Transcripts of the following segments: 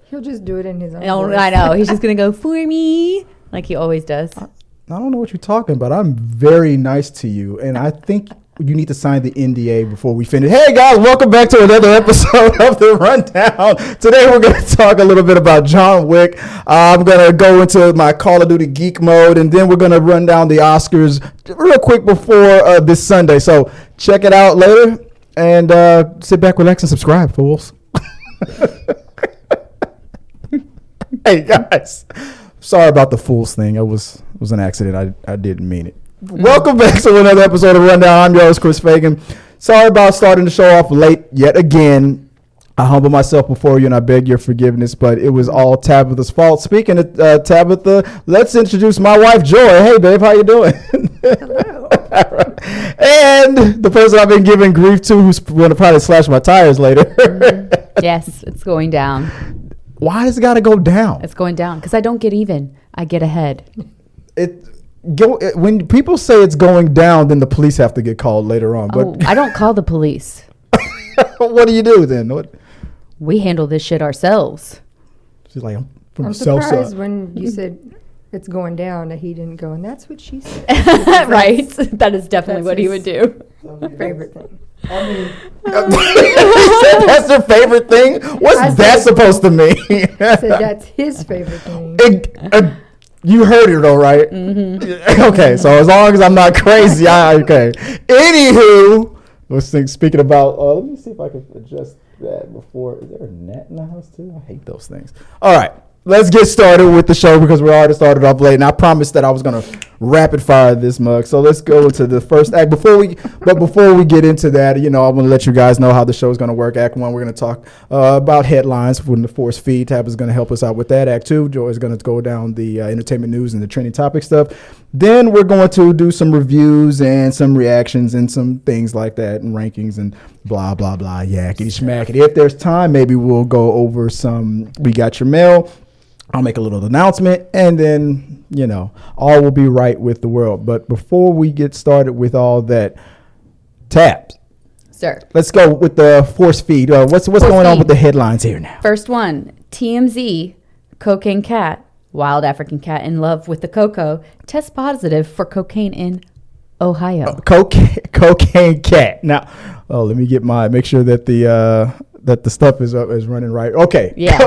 He'll just do it in his own voice. I know. He's just going to go, for me, like he always does. I don't know what you're talking about. I'm very nice to you, and I think you need to sign the NDA before we finish. Hey, guys, welcome back to another episode of The Rundown. Today, we're going to talk a little bit about John Wick. I'm going to go into my Call of Duty geek mode, and then we're going to run down the Oscars real quick before this Sunday. So check it out later, and sit back, relax, and subscribe, fools. Hey, guys. Sorry about the fools thing. It was an accident. I didn't mean it. Welcome back to another episode of Rundown. I'm your host, Chris Fagan. Sorry about starting the show off late yet again. I humble myself before you and I beg your forgiveness, but it was all Tabatha's fault. Speaking of Tabatha, let's introduce my wife, Joy. Hey, babe, how you doing? Hello. And the person I've been giving grief to, who's going to probably slash my tires later. Yes, it's going down. Why does it got to go down? It's going down because I don't get even. I get ahead. When people say it's going down, then the police have to get called later on. But I don't call the police. What do you do then? We handle this shit ourselves. She's like, I'm from I'm the south surprised side. when you said it's going down that he didn't go, and that's what she said. Right? That is definitely That's what he his- would do. Favorite thing. I mean, that's their favorite thing? What's that supposed to mean? I said that's his favorite thing. You heard it though, right? Mm-hmm. Okay, so as long as I'm not crazy, okay. Anywho, speaking about, let me see if I can adjust that before. Is there a net in the house too? I hate those things. All right, let's get started with the show because we already started off late, and I promised that I was gonna rapid fire this mug. So let's go to the first act. Before we get into that, I want to let you guys know how the show is going to work. Act 1, we're going to talk about headlines from the force feed. Tab is going to help us out with that. Act 2, Joy is going to go down the entertainment news and the trending topic stuff. Then we're going to do some reviews and some reactions and some things like that and rankings and blah, blah, blah, yakety schmackety. If there's time, maybe we'll go over some We Got Your Mail. I'll make a little announcement, and then, all will be right with the world. But before we get started with all that, Tabs. Sir. Let's go with the force feed. What's going on with the headlines here now? First one, TMZ, cocaine cat, wild African cat in love with the cocoa, tests positive for cocaine in Ohio. Cocaine cat. Now, let me make sure that the stuff is running right. Okay. Yeah.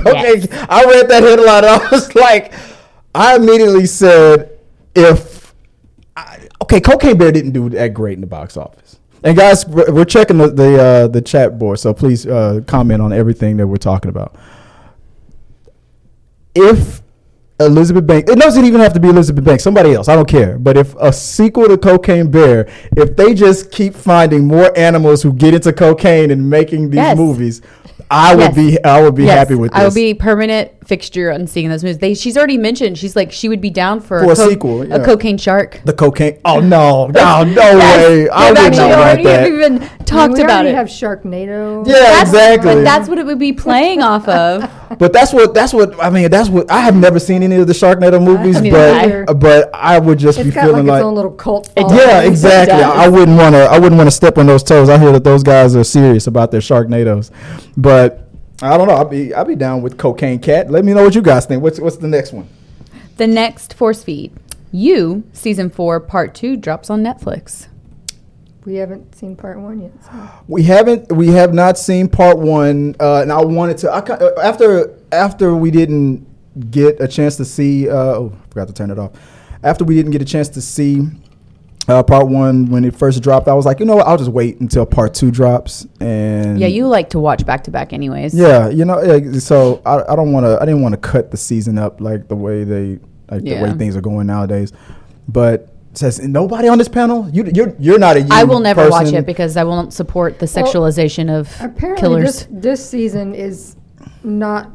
Yes. I read that headline and I was like, I immediately said, Cocaine Bear didn't do that great in the box office. And guys, we're checking the chat board, so please comment on everything that we're talking about. If Elizabeth Banks, it doesn't even have to be Elizabeth Banks, somebody else, I don't care. But if a sequel to Cocaine Bear, if they just keep finding more animals who get into cocaine and making these movies, I would be happy with this. I would be permanent fixture on seeing those movies. She's already mentioned she would be down for a sequel, a cocaine shark. The cocaine. Oh no way! I would not want that. Have even talked about it. We have Sharknado. Yeah, exactly. But that's what it would be playing off of. But that's what I have never seen any of the Sharknado movies, but I would just be feeling like its own little cult. Yeah, exactly. I wouldn't want to step on those toes. I hear that those guys are serious about their Sharknados, but I don't know. I'll be down with Cocaine Cat. Let me know what you guys think. What's the next one? The next force feed. You Season 4 Part 2 drops on Netflix. We haven't seen Part 1 yet. So. We have not seen Part 1, and I wanted to. After we didn't get a chance to see. Forgot to turn it off. After we didn't get a chance to see Part 1 when it first dropped, I was like, what, I'll just wait until Part 2 drops. And yeah, you like to watch back to back anyways. Yeah, so I didn't want to cut the season up like the way the way things are going nowadays. But says nobody on this panel. You're not a. I will never watch it because I won't support the sexualization of apparently killers. This season is not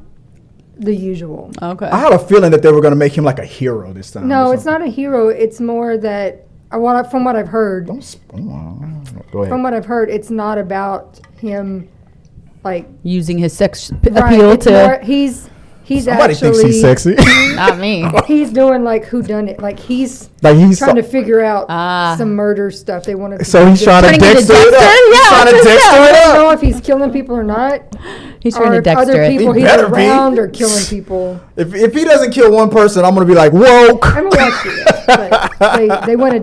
the usual. Okay. I had a feeling that they were going to make him like a hero this time. No, it's not a hero. It's more that from what I've heard. Go ahead. From what I've heard, it's not about him, like using his sex appeal to. He's somebody actually thinks he's sexy. Not me. He's doing like whodunit. Like he's trying to figure out some murder stuff. They wanted. So he's trying to Dexter it up. Yeah, he's trying to Dexter it I up. don't know if he's killing people or not. He's trying to if Dexter other it. people He he's better be. around are killing people. If he doesn't kill one person, I'm gonna be like, woke. I haven't watched it yet, but they went a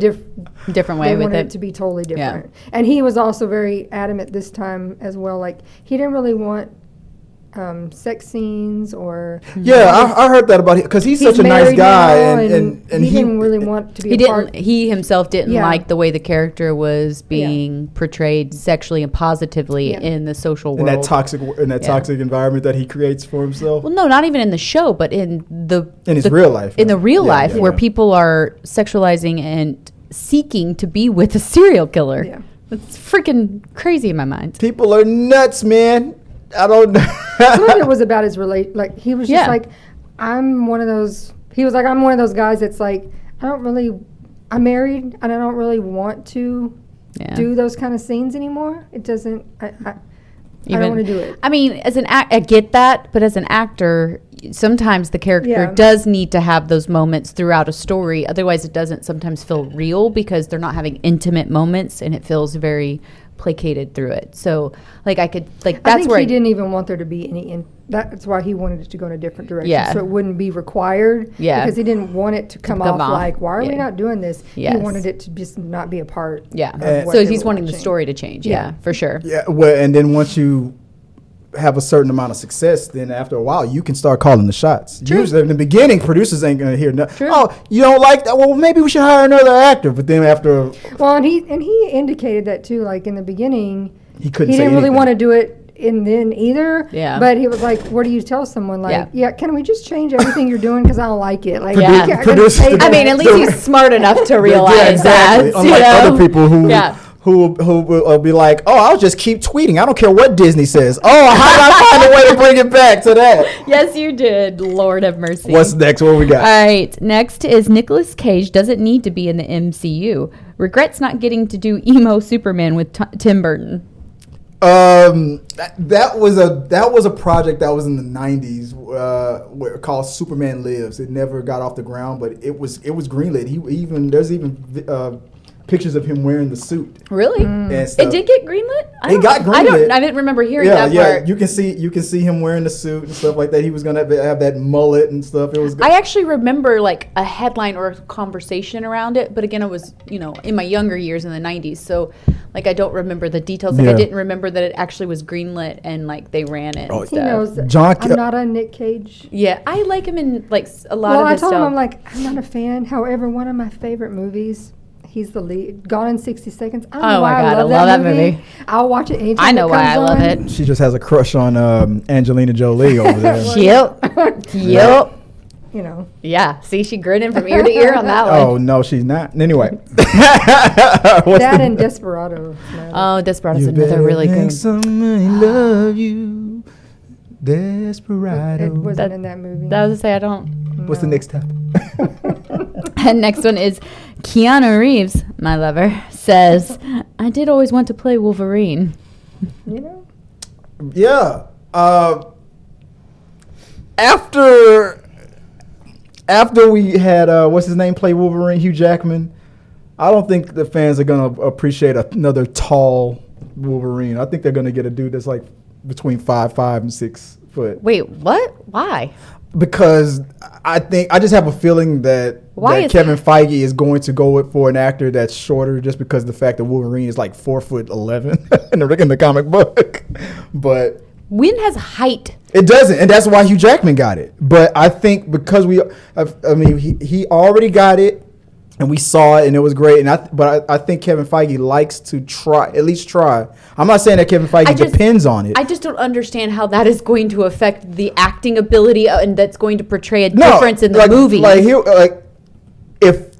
different way they with wanted it. it to be totally different. And he was also very adamant this time as well. Like, he didn't really want sex scenes or... Yeah, I heard that about him because he's such a nice married guy. now, And he didn't really want to be He a part. He himself didn't Yeah. like the way the character was being portrayed sexually and positively in the social world. in that toxic environment that he creates for himself. Well, no, not even in the show, but in his real life. In the real Yeah, life, yeah, where yeah. people are sexualizing and seeking to be with a serial killer. Yeah. It's freaking crazy in my mind. People are nuts, man. I don't know. Some of it was about his like, he was just like, I'm one of those guys that's like, I'm married and I don't really want to do those kind of scenes anymore. It doesn't, I don't want to do it. I mean, as an I get that, but as an actor, sometimes the character does need to have those moments throughout a story. Otherwise, it doesn't sometimes feel real because they're not having intimate moments, and it feels very placated through it. So, like, I think he didn't even want there to be any. That's why he wanted it to go in a different direction, so it wouldn't be required. Yeah, because he didn't want it to come off like, why are we not doing this? Yes. He wanted it to just not be a part. Yeah, so he's wanting the story to change. Yeah, for sure. Yeah, well, and then once you have a certain amount of success, then after a while you can start calling the shots. True. Usually in the beginning, producers ain't gonna hear nothing. True. Oh, you don't like that? Well, maybe we should hire another actor. But then after, well, and he indicated that too. Like in the beginning, he couldn't. He say didn't really anything. want to do it in then either. Yeah. But he was like, "What do you tell someone? Like, can we just change everything you're doing because I don't like it? Like, I mean, at least he's smart enough to realize that. Unlike other people who. Yeah. Who will be like, oh, I'll just keep tweeting. I don't care what Disney says. Oh, how do I find a way to bring it back to that? Yes, you did. Lord have mercy. What's next? What we got? All right. Next is Nicolas Cage doesn't need to be in the MCU. Regrets not getting to do emo Superman with Tim Burton. That was a project that was in the 90s called Superman Lives. It never got off the ground, but it was greenlit. There's even pictures of him wearing the suit. Really? It did get greenlit? It got greenlit. I didn't remember hearing that part. You can see him wearing the suit and stuff like that. He was gonna have that mullet and stuff. It was good. I actually remember like a headline or a conversation around it, but again, it was, in my younger years in the 90s. So like I don't remember the details. Like I didn't remember that it actually was greenlit and like they ran it. He knows that John I'm not a Nick Cage. Yeah, I like him in like a lot of his stuff. I told him, I'm like, I'm not a fan. However, one of my favorite movies, he's the lead. Gone in 60 Seconds. I don't know why I love that movie. I'll watch it anytime. I know why I love it. She just has a crush on Angelina Jolie over there. Yep. Yeah. See, she grinning from ear to ear on that one. Oh no, she's not. Anyway. That and Desperado. Oh, Desperado's another really good. Somebody love you. Desperado. It wasn't in that movie. That was to say I don't. What's the next topic? And next one is Keanu Reeves, my lover, says, I did always want to play Wolverine. Yeah. After we had what's his name play Wolverine, Hugh Jackman, I don't think the fans are gonna appreciate another tall Wolverine. I think they're gonna get a dude that's like between 5'5" and 6 foot. Wait, what? Why? Because I just have a feeling that Kevin Feige is going to go for an actor that's shorter, just because of the fact that Wolverine is like 4'11" in the comic book. But Wynn has height. It doesn't, and that's why Hugh Jackman got it. But I think because he already got it, and we saw it, and it was great. But I think Kevin Feige likes to at least try. I'm not saying that Kevin Feige depends on it. I just don't understand how that is going to affect the acting ability, and that's going to portray a difference in the movie. If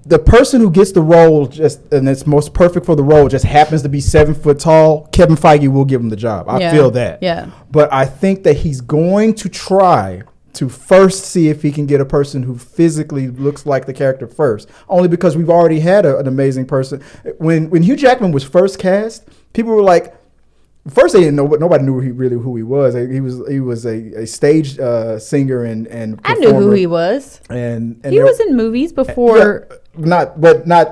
the person who gets the role and it's most perfect for the role just happens to be 7 foot tall, Kevin Feige will give him the job. I feel that. Yeah. But I think that he's going to try to first see if he can get a person who physically looks like the character first. Only because we've already had an amazing person. When Hugh Jackman was first cast, people were like, first they didn't know, nobody knew who he was. He was a stage singer and I knew who he was. And he was in movies before. Not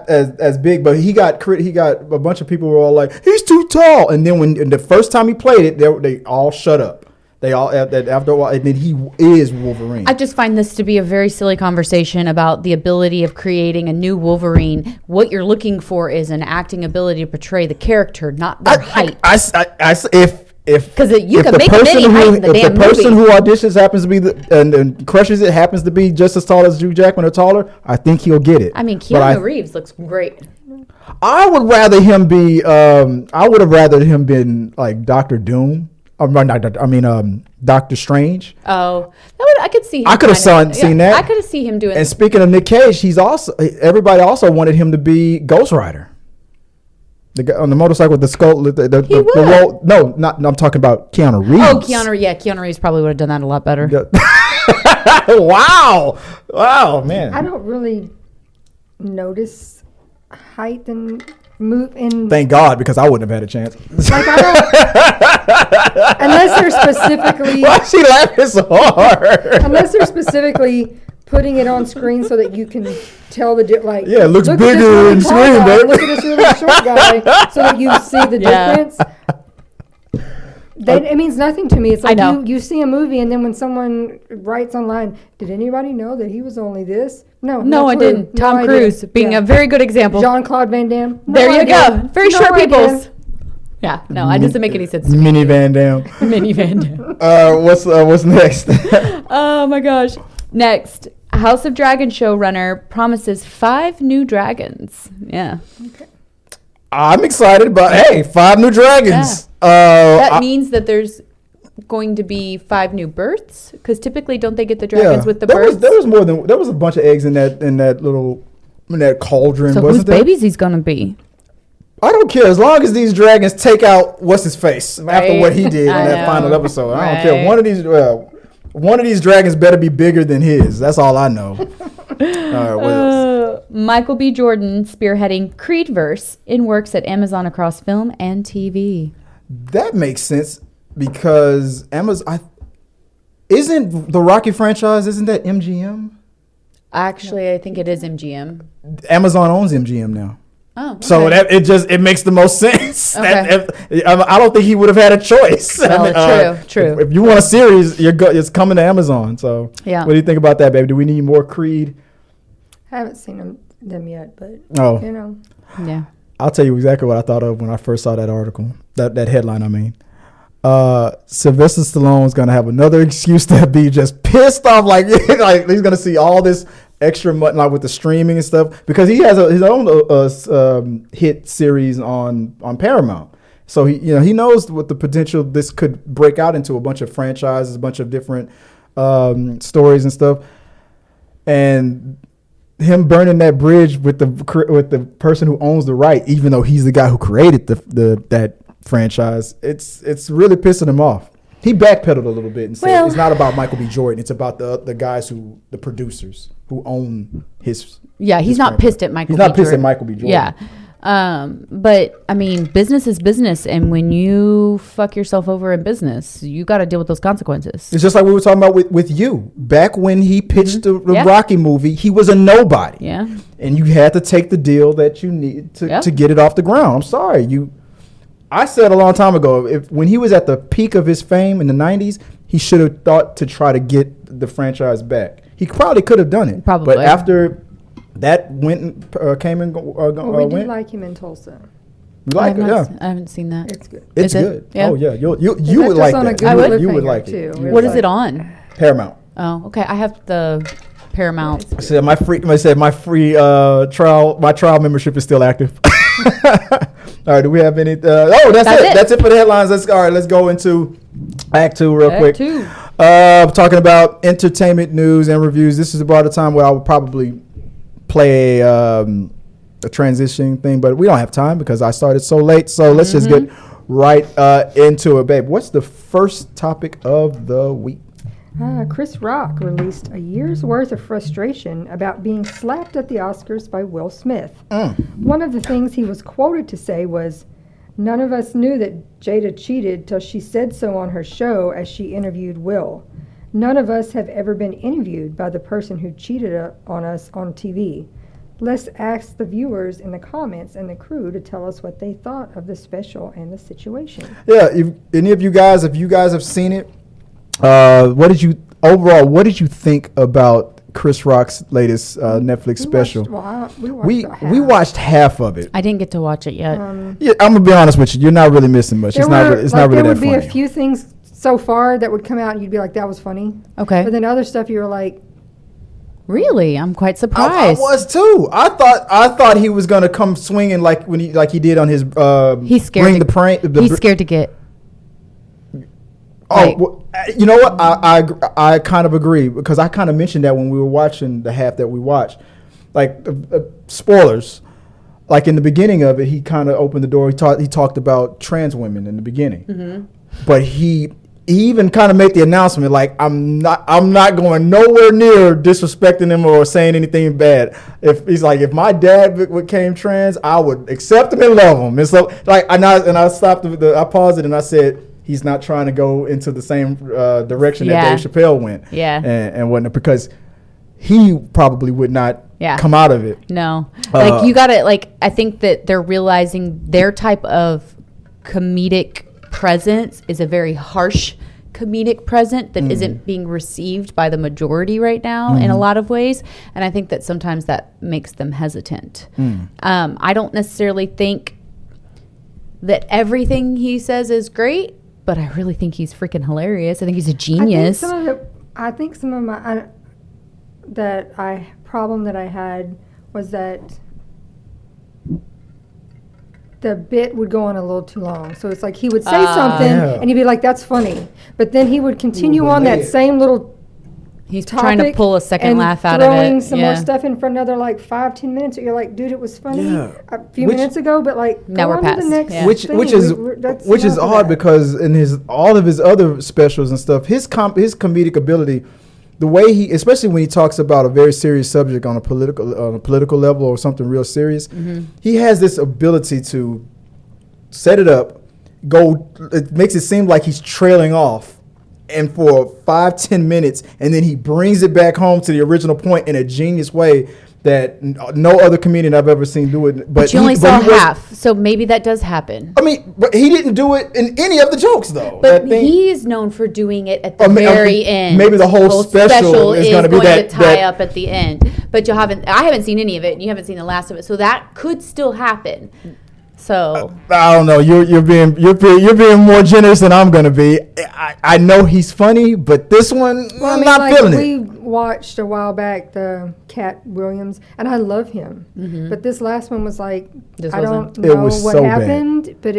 as big, but he got a bunch of people were all like, he's too tall. And then when the first time he played it, they all shut up. They all after a while, and then he is Wolverine. I just find this to be a very silly conversation about the ability of creating a new Wolverine. What you're looking for is an acting ability to portray the character, not their height. Because you can make them any height in the damn movie. If the person who auditions happens to be and crushes it happens to be just as tall as Hugh Jackman or taller, I think he'll get it. I mean, Keanu Reeves looks great. I would rather him be. I would have rather him been like Doctor Doom. Doctor Strange. Oh, I could see him. I could have seen that. I could have seen him doing. And speaking of Nick Cage, everybody also wanted him to be Ghost Rider. The guy on the motorcycle with the skull. I'm talking about Keanu Reeves. Oh, Keanu Reeves probably would have done that a lot better. Wow, man. I don't really notice height and move in. Thank God, because I wouldn't have had a chance. Like I don't, unless they're specifically. Why is she laughing so hard? Unless they're specifically putting it on screen so that you can tell the like. Yeah, it looks bigger in screen, baby. Look at this really short guy, so that you see the difference. It means nothing to me. It's like you see a movie, and then when someone writes online, did anybody know that he was only this? No, I didn't. Tom Cruise being a very good example. Jean-Claude Van Damme. There you go. Very short peoples. Yeah, no, it doesn't make any sense to me. Mini Van Damme. What's next? Oh my gosh. Next, House of Dragon showrunner promises 5 new dragons. Yeah. Okay. I'm excited, but 5 new dragons. Yeah. That means that there's going to be 5 new births, because typically don't they get the dragons with the births? There was a bunch of eggs in that cauldron. So whose babies he's gonna be? I don't care as long as these dragons take out what's his face after what he did in that final episode. I don't care. One of these dragons better be bigger than his. That's all I know. All right, what else? Michael B. Jordan spearheading Creedverse in works at Amazon across film and TV. That makes sense because isn't the Rocky franchise, isn't that MGM? Actually, I think it is MGM. Amazon owns MGM now. Oh, okay. So it makes the most sense. Okay. I don't think he would have had a choice. Well, true. If you want a series, it's coming to Amazon. So what do you think about that, baby? Do we need more Creed? I haven't seen them yet, but yeah. I'll tell you exactly what I thought of when I first saw that article, that headline. I mean, Sylvester Stallone is gonna have another excuse to be just pissed off, like he's gonna see all this extra money, like with the streaming and stuff, because he has his own hit series on Paramount. So he knows what the potential this could break out into, a bunch of franchises, a bunch of different stories and stuff, and him burning that bridge with the person who owns the right, even though he's the guy who created that franchise, it's really pissing him off. He backpedaled a little bit and said it's not about Michael B. Jordan. It's about the guys the producers who own his. Yeah, he's not pissed at Michael. He's not pissed at Michael B. Jordan. Yeah, but I mean, business is business, and when you fuck yourself over in business, you got to deal with those consequences. It's just like we were talking about with you back when he pitched the Rocky movie. He was a nobody. Yeah, and you had to take the deal that you need to get it off the ground. I'm sorry, I said a long time ago, when he was at the peak of his fame in the 90s, he should have thought to try to get the franchise back. He probably could have done it. Probably. But after that came and we do like him in Tulsa. You like it, yeah. I haven't seen that. It's good. It's good. Yeah. Oh, yeah. You would like that. You would like it. What is it on? Paramount. Oh, okay. I have the Paramount. I said my free trial membership is still active. All right, do we have any? That's it. That's it for the headlines. Let's go into Act 2 real quick. 2. Talking about entertainment news and reviews. This is about the time where I would probably play a transition thing, but we don't have time because I started so late. So let's just get right into it, babe. What's the first topic of the week? Chris Rock released a year's worth of frustration about being slapped at the Oscars by Will Smith. One of the things he was quoted to say was, None of us knew that Jada cheated till she said so on her show as she interviewed Will. None of us have ever been interviewed by the person who cheated on us on TV. Let's ask the viewers in the comments and the crew to tell us what they thought of the special and the situation. Yeah, if any of you guys, if you guys have seen it, what did you think about Chris Rock's latest Netflix special? We watched half of it. I didn't get to watch it yet. Yeah, I'm gonna be honest with you. You're not really missing much. It's not really that funny. There would be a few things so far that would come out and you'd be like, that was funny. Okay. But then other stuff you were like, really? I'm quite surprised. I was too. I thought he was gonna come swinging like he did on his he's scared bring the prank. He's scared to get. Oh, well, you know what? I kind of agree because I kind of mentioned that when we were watching the half that we watched, like spoilers. Like in the beginning of it, he kind of opened the door. He talked about trans women in the beginning, but he even kind of made the announcement like I'm not going nowhere near disrespecting him or saying anything bad. If he's like, if my dad became trans, I would accept him and love him. And so like I stopped. I paused it and I said, he's not trying to go into the same direction that Dave Chappelle went. Yeah. And whatnot, because he probably would not come out of it. No. Like you got to, like, I think that they're realizing their type of comedic presence is a very harsh comedic present that isn't being received by the majority right now in a lot of ways. And I think that sometimes that makes them hesitant. I don't necessarily think that everything he says is great, but I really think he's freaking hilarious. I think he's a genius. I think some of my problem that I had was that the bit would go on a little too long. So it's like he would say something and he'd be like, that's funny. But then he would continue on that same little He's trying to pull a second laugh out of it. Throwing some more stuff in for another like 5-10 minutes. You're like, dude, it was funny a few minutes ago, but like now we're past. Which is odd because in all of his other specials and stuff, his comedic ability, the way he, especially when he talks about a very serious subject on a political level or something real serious, he has this ability to set it up, it makes it seem like he's trailing off. And for 5-10 minutes, and then he brings it back home to the original point in a genius way that no other comedian I've ever seen do it. But you only saw half, so maybe that does happen. I mean, but he didn't do it in any of the jokes, though. But he's known for doing it at the very end. Maybe the whole special is going to be to tie up at the end. But I haven't seen any of it, and you haven't seen the last of it, so that could still happen. So I don't know. You're being more generous than I'm gonna be. I know he's funny, but this one, I'm not feeling it. We watched a while back the Cat Williams, and I love him. But this last one was like, I don't know what happened, but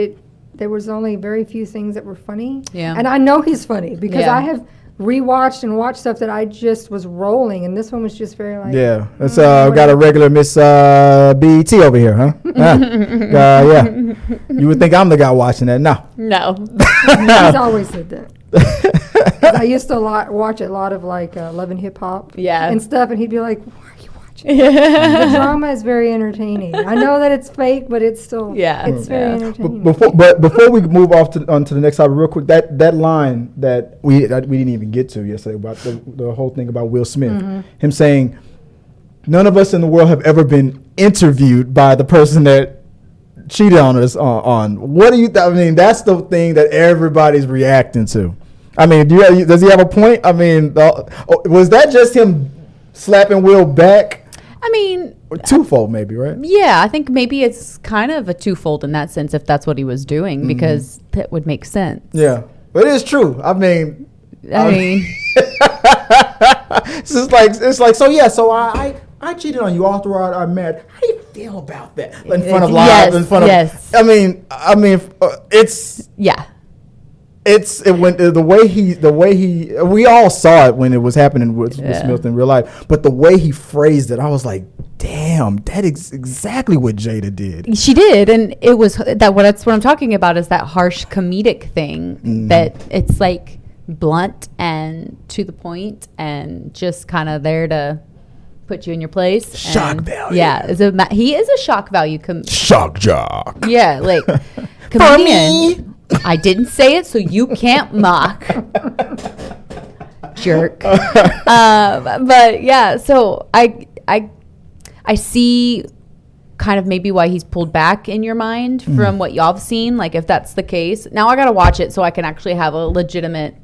there was only very few things that were funny. Yeah. And I know he's funny because I have rewatched and watched stuff that I just was rolling, and this one was just very like it's got a regular Miss BET over here, huh? You would think I'm the guy watching that. No. He's always said that. I used to watch a lot of like Love and Hip Hop and stuff, and he'd be like, why are you watching the drama is very entertaining. I know that it's fake, but it's still it's very entertaining. But before we move on to the next topic real quick, that line that we didn't even get to yesterday about the whole thing about Will Smith, him saying none of us in the world have ever been interviewed by the person that cheated on us on. What do you I mean, that's the thing that everybody's reacting to. I mean, does he have a point? I mean, was that just him slapping Will back? I mean, twofold maybe, right? Yeah, I think maybe it's kind of a twofold in that sense if that's what he was doing, because that would make sense. Yeah, but it is true. I mean, it's like so I cheated on you all throughout our marriage. How do you feel about that? In front of live, in front of. I mean, it's it went the way he we all saw it when it was happening with Smith in real life, but the way he phrased it, I was like, damn, that is exactly what Jada did. She did, and it was that's what I'm talking about, is that harsh comedic thing that it's like blunt and to the point and just kind of there to put you in your place. Shock value. Yeah, he is a shock value. Shock jock. Yeah, like comedian. I didn't say it, so you can't mock. Jerk. But yeah, so I see kind of maybe why he's pulled back in your mind from what y'all have seen. Like, if that's the case, now I gotta watch it so I can actually have a legitimate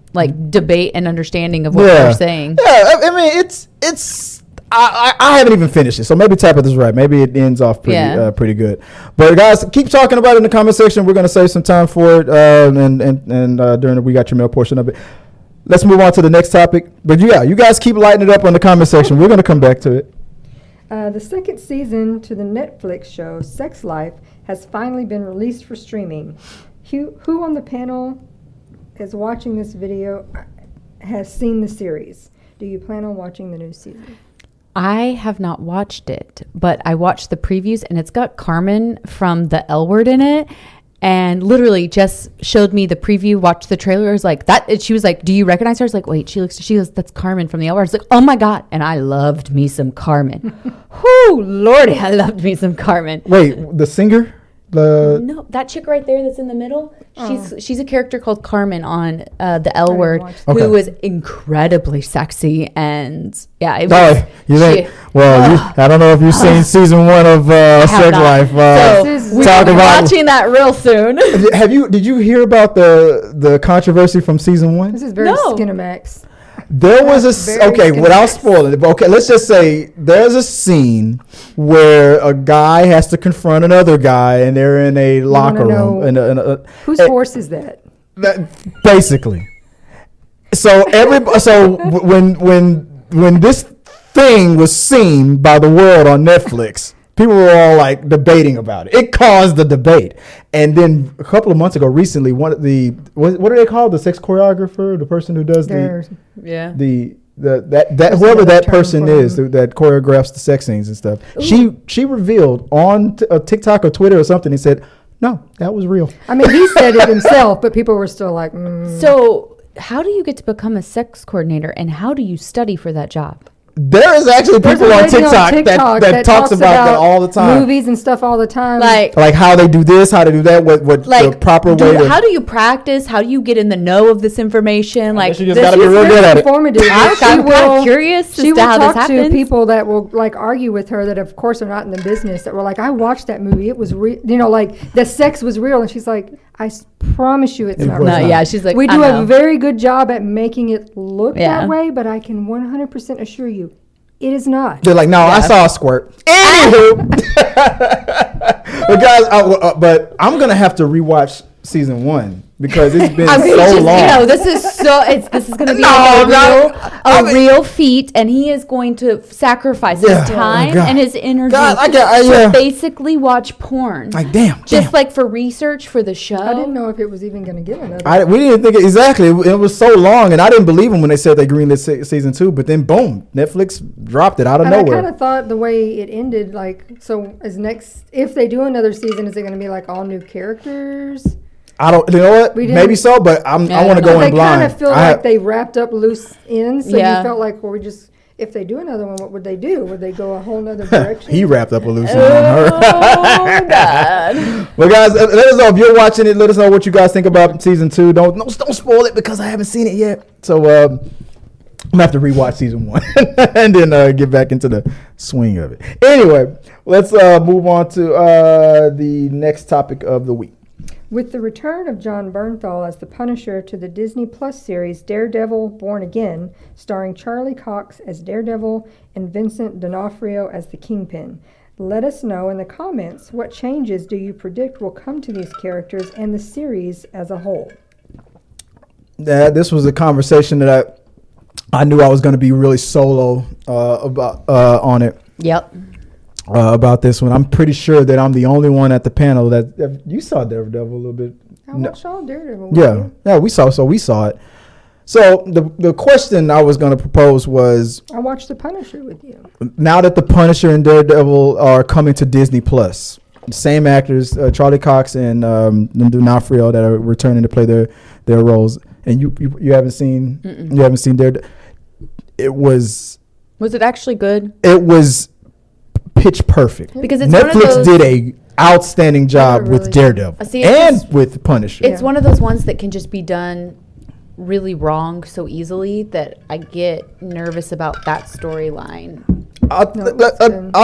debate and understanding of what they're saying. Yeah, I mean, it's. I haven't even finished it, so maybe Tabatha's right. Maybe it ends off pretty good. But guys, keep talking about it in the comment section. We're gonna save some time for it, and during the We Got Your Mail portion of it. Let's move on to the next topic. But yeah, you guys keep lighting it up on the comment section. We're gonna come back to it. The second season to the Netflix show Sex Life has finally been released for streaming. Who on the panel is watching this video has seen the series? Do you plan on watching the new season? I have not watched it, but I watched the previews, and it's got Carmen from The L Word in it. And literally just showed me the preview, watched the trailer. I was like, that. And she was like, do you recognize her? I was like, wait, she goes, that's Carmen from The L Word. I was like, oh my God. And I loved me some Carmen. Whoo, Lordy, I loved me some Carmen. Wait, the singer? No, that chick right there that's in the middle. She's a character called Carmen on The L Word, who was incredibly sexy, and yeah, it was. I don't know if you've seen season 1 of Sex Life. So we'll be watching that real soon. Did you hear about the controversy from season 1? This is very Skinamax. There was without spoiling it, okay, let's just say there's a scene where a guy has to confront another guy, and they're in a locker room. Whose horse is that? Basically. So when this thing was seen by the world on Netflix, people were all like debating about it. It caused the debate. And then a couple of months ago, recently, what are they called? The sex choreographer, the person who does whoever that person is that choreographs the sex scenes and stuff. Ooh. She revealed on TikTok or Twitter or something. He said, no, that was real. I mean, he said it himself, but people were still like, So how do you get to become a sex coordinator, and how do you study for that job? There is actually people on TikTok that talks about that all the time. Movies and stuff all the time. Like how they do this, how they do that, what the proper way. How do you practice? How do you get in the know of this information? Like, you just got to be real good at it. I'm kind of curious as to how this happens. She will talk to people that will like argue with her that of course are not in the business, that were like, I watched that movie. It was real. Like the sex was real. And she's like, I promise you it's not real. Yeah, she's like, we do a very good job at making it look that way, but I can 100% assure you it is not. They're like, no, I saw a squirt. Anywho. But guys, but I'm going to have to rewatch season 1 because it's been so long. This is going to be a real feat, and he is going to sacrifice his time and his energy to basically watch porn. Like, damn. Like for research for the show. I didn't know if it was even going to get another. We didn't think exactly. It was so long, and I didn't believe them when they said they greenlit season 2. But then, boom, Netflix dropped it out of nowhere. I kind of thought the way it ended, if they do another season, is it going to be like all new characters? I don't. You know what? Maybe so, but I want to go in blind. They kind of feel like they wrapped up loose ends, so you felt like, if they do another one, what would they do? Would they go a whole nother direction? He wrapped up a loose end on her. Oh, God. Well, guys, let us know if you're watching it. Let us know what you guys think about season 2. Don't spoil it because I haven't seen it yet. So I'm going to have to rewatch season 1 and then get back into the swing of it. Anyway, let's move on to the next topic of the week. With the return of Jon Bernthal as the Punisher to the Disney Plus series Daredevil Born Again, starring Charlie Cox as Daredevil and Vincent D'Onofrio as the Kingpin, let us know in the comments what changes do you predict will come to these characters and the series as a whole. This was a conversation that I knew I was going to be really solo about on it. Yep. About this one. I'm pretty sure that I'm the only one at the panel that you saw Daredevil a little bit. I watched all Daredevil. Yeah, we saw it. So the question I was going to propose was, I watched The Punisher with you. Now that The Punisher and Daredevil are coming to Disney Plus, same actors, Charlie Cox and D'Onofrio, that are returning to play their roles, and you haven't seen Daredevil. Was it actually good? It was pitch perfect because it's Netflix did outstanding job really with Daredevil with Punisher. It's one of those ones that can just be done really wrong so easily that I get nervous about that storyline. I'll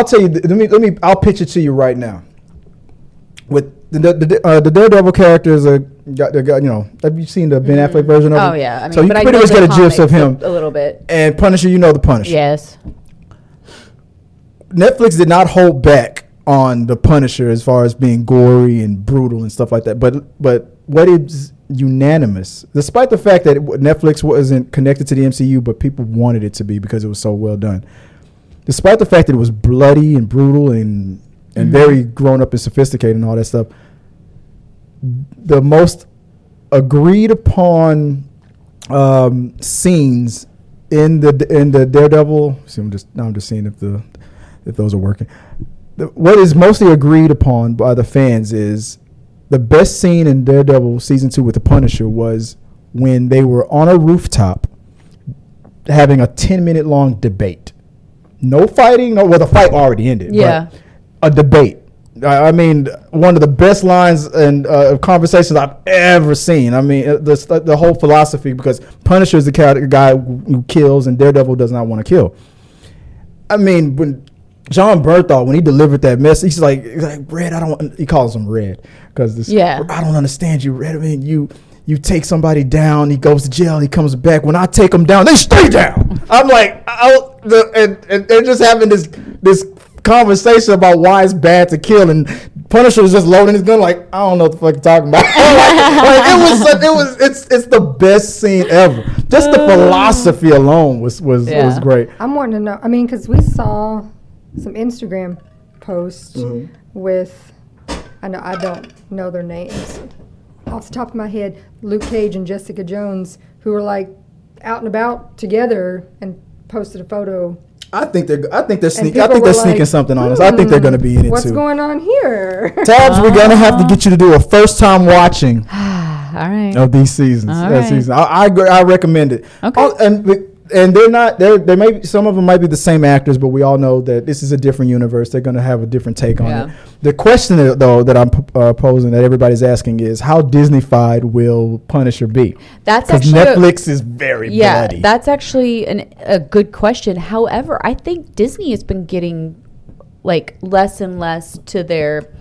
tell you. I'll pitch it to you right now. With the Daredevil character is a guy, have you seen the Ben Affleck version of him? Oh yeah, I mean, so you pretty much get a gist of him a little bit. And Punisher, the Punisher. Yes. Netflix did not hold back on the Punisher as far as being gory and brutal and stuff like that. But what is unanimous, despite the fact that Netflix wasn't connected to the MCU, but people wanted it to be because it was so well done. Despite the fact that it was bloody and brutal and very grown up and sophisticated and all that stuff, the most agreed upon scenes in the Daredevil. See, I'm just seeing if those are working. What is mostly agreed upon by the fans is the best scene in Daredevil season 2 with the Punisher was when they were on a rooftop having a 10-minute long debate. No fighting. The fight already ended. Yeah. But a debate. I mean, one of the best lines and conversations I've ever seen. I mean, the whole philosophy, because Punisher is the guy who kills and Daredevil does not want to kill. I mean, when John Bernthal, when he delivered that message, he's like Red, he calls him Red because I don't understand you, Red. I mean, you take somebody down, he goes to jail, he comes back. When I take them down, they stay down. I'm like, and they're just having this conversation about why it's bad to kill, and Punisher was just loading his gun like, I don't know what the fuck you're talking about. It's the best scene ever. Just the philosophy alone was great. I'm wanting to know. I mean, because we saw some Instagram posts with, I don't know their names off the top of my head, Luke Cage and Jessica Jones, who were like out and about together and posted a photo. I think they're sneaking something on us. I think they're going to be in it too. What's going on here? Tabs, we're going to have to get you to do a first time watching all right. of these seasons. I recommend it. Okay. And they're not. They may. Some of them might be the same actors, but we all know that this is a different universe. They're going to have a different take on it. The question though that I'm posing, that everybody's asking, is how Disney-fied will Punisher be? That's actually Netflix is very bloody. That's actually a good question. However, I think Disney has been getting like less and less to their.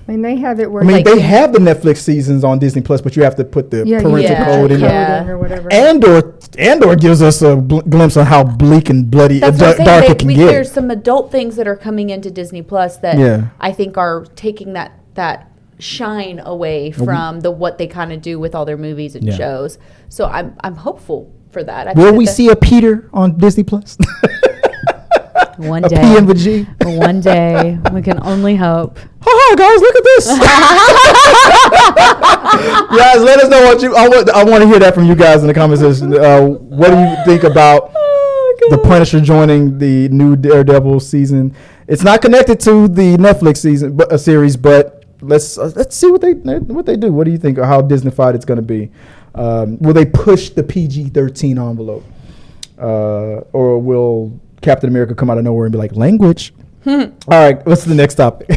I mean, they have it where. I mean, they have the Netflix seasons on Disney Plus, but you have to put the parental code in there. Or whatever. Andor gives us a glimpse on how bleak and bloody dark it can get. There's some adult things that are coming into Disney Plus that I think are taking that shine away from what they kind of do with all their movies and shows. So I'm hopeful for that. Will we see a Peter on Disney Plus? One day. A P and a G. One day. We can only hope. Hi guys, look at this. Guys, let us know what I want to hear that from you guys in the comment section. What do you think about the Punisher joining the new Daredevil season? It's not connected to the Netflix series, but let's see what they do. What do you think, or how Disney-fied it's going to be? Will they push the PG-13 envelope, or will Captain America come out of nowhere and be like, language? All right, what's the next topic?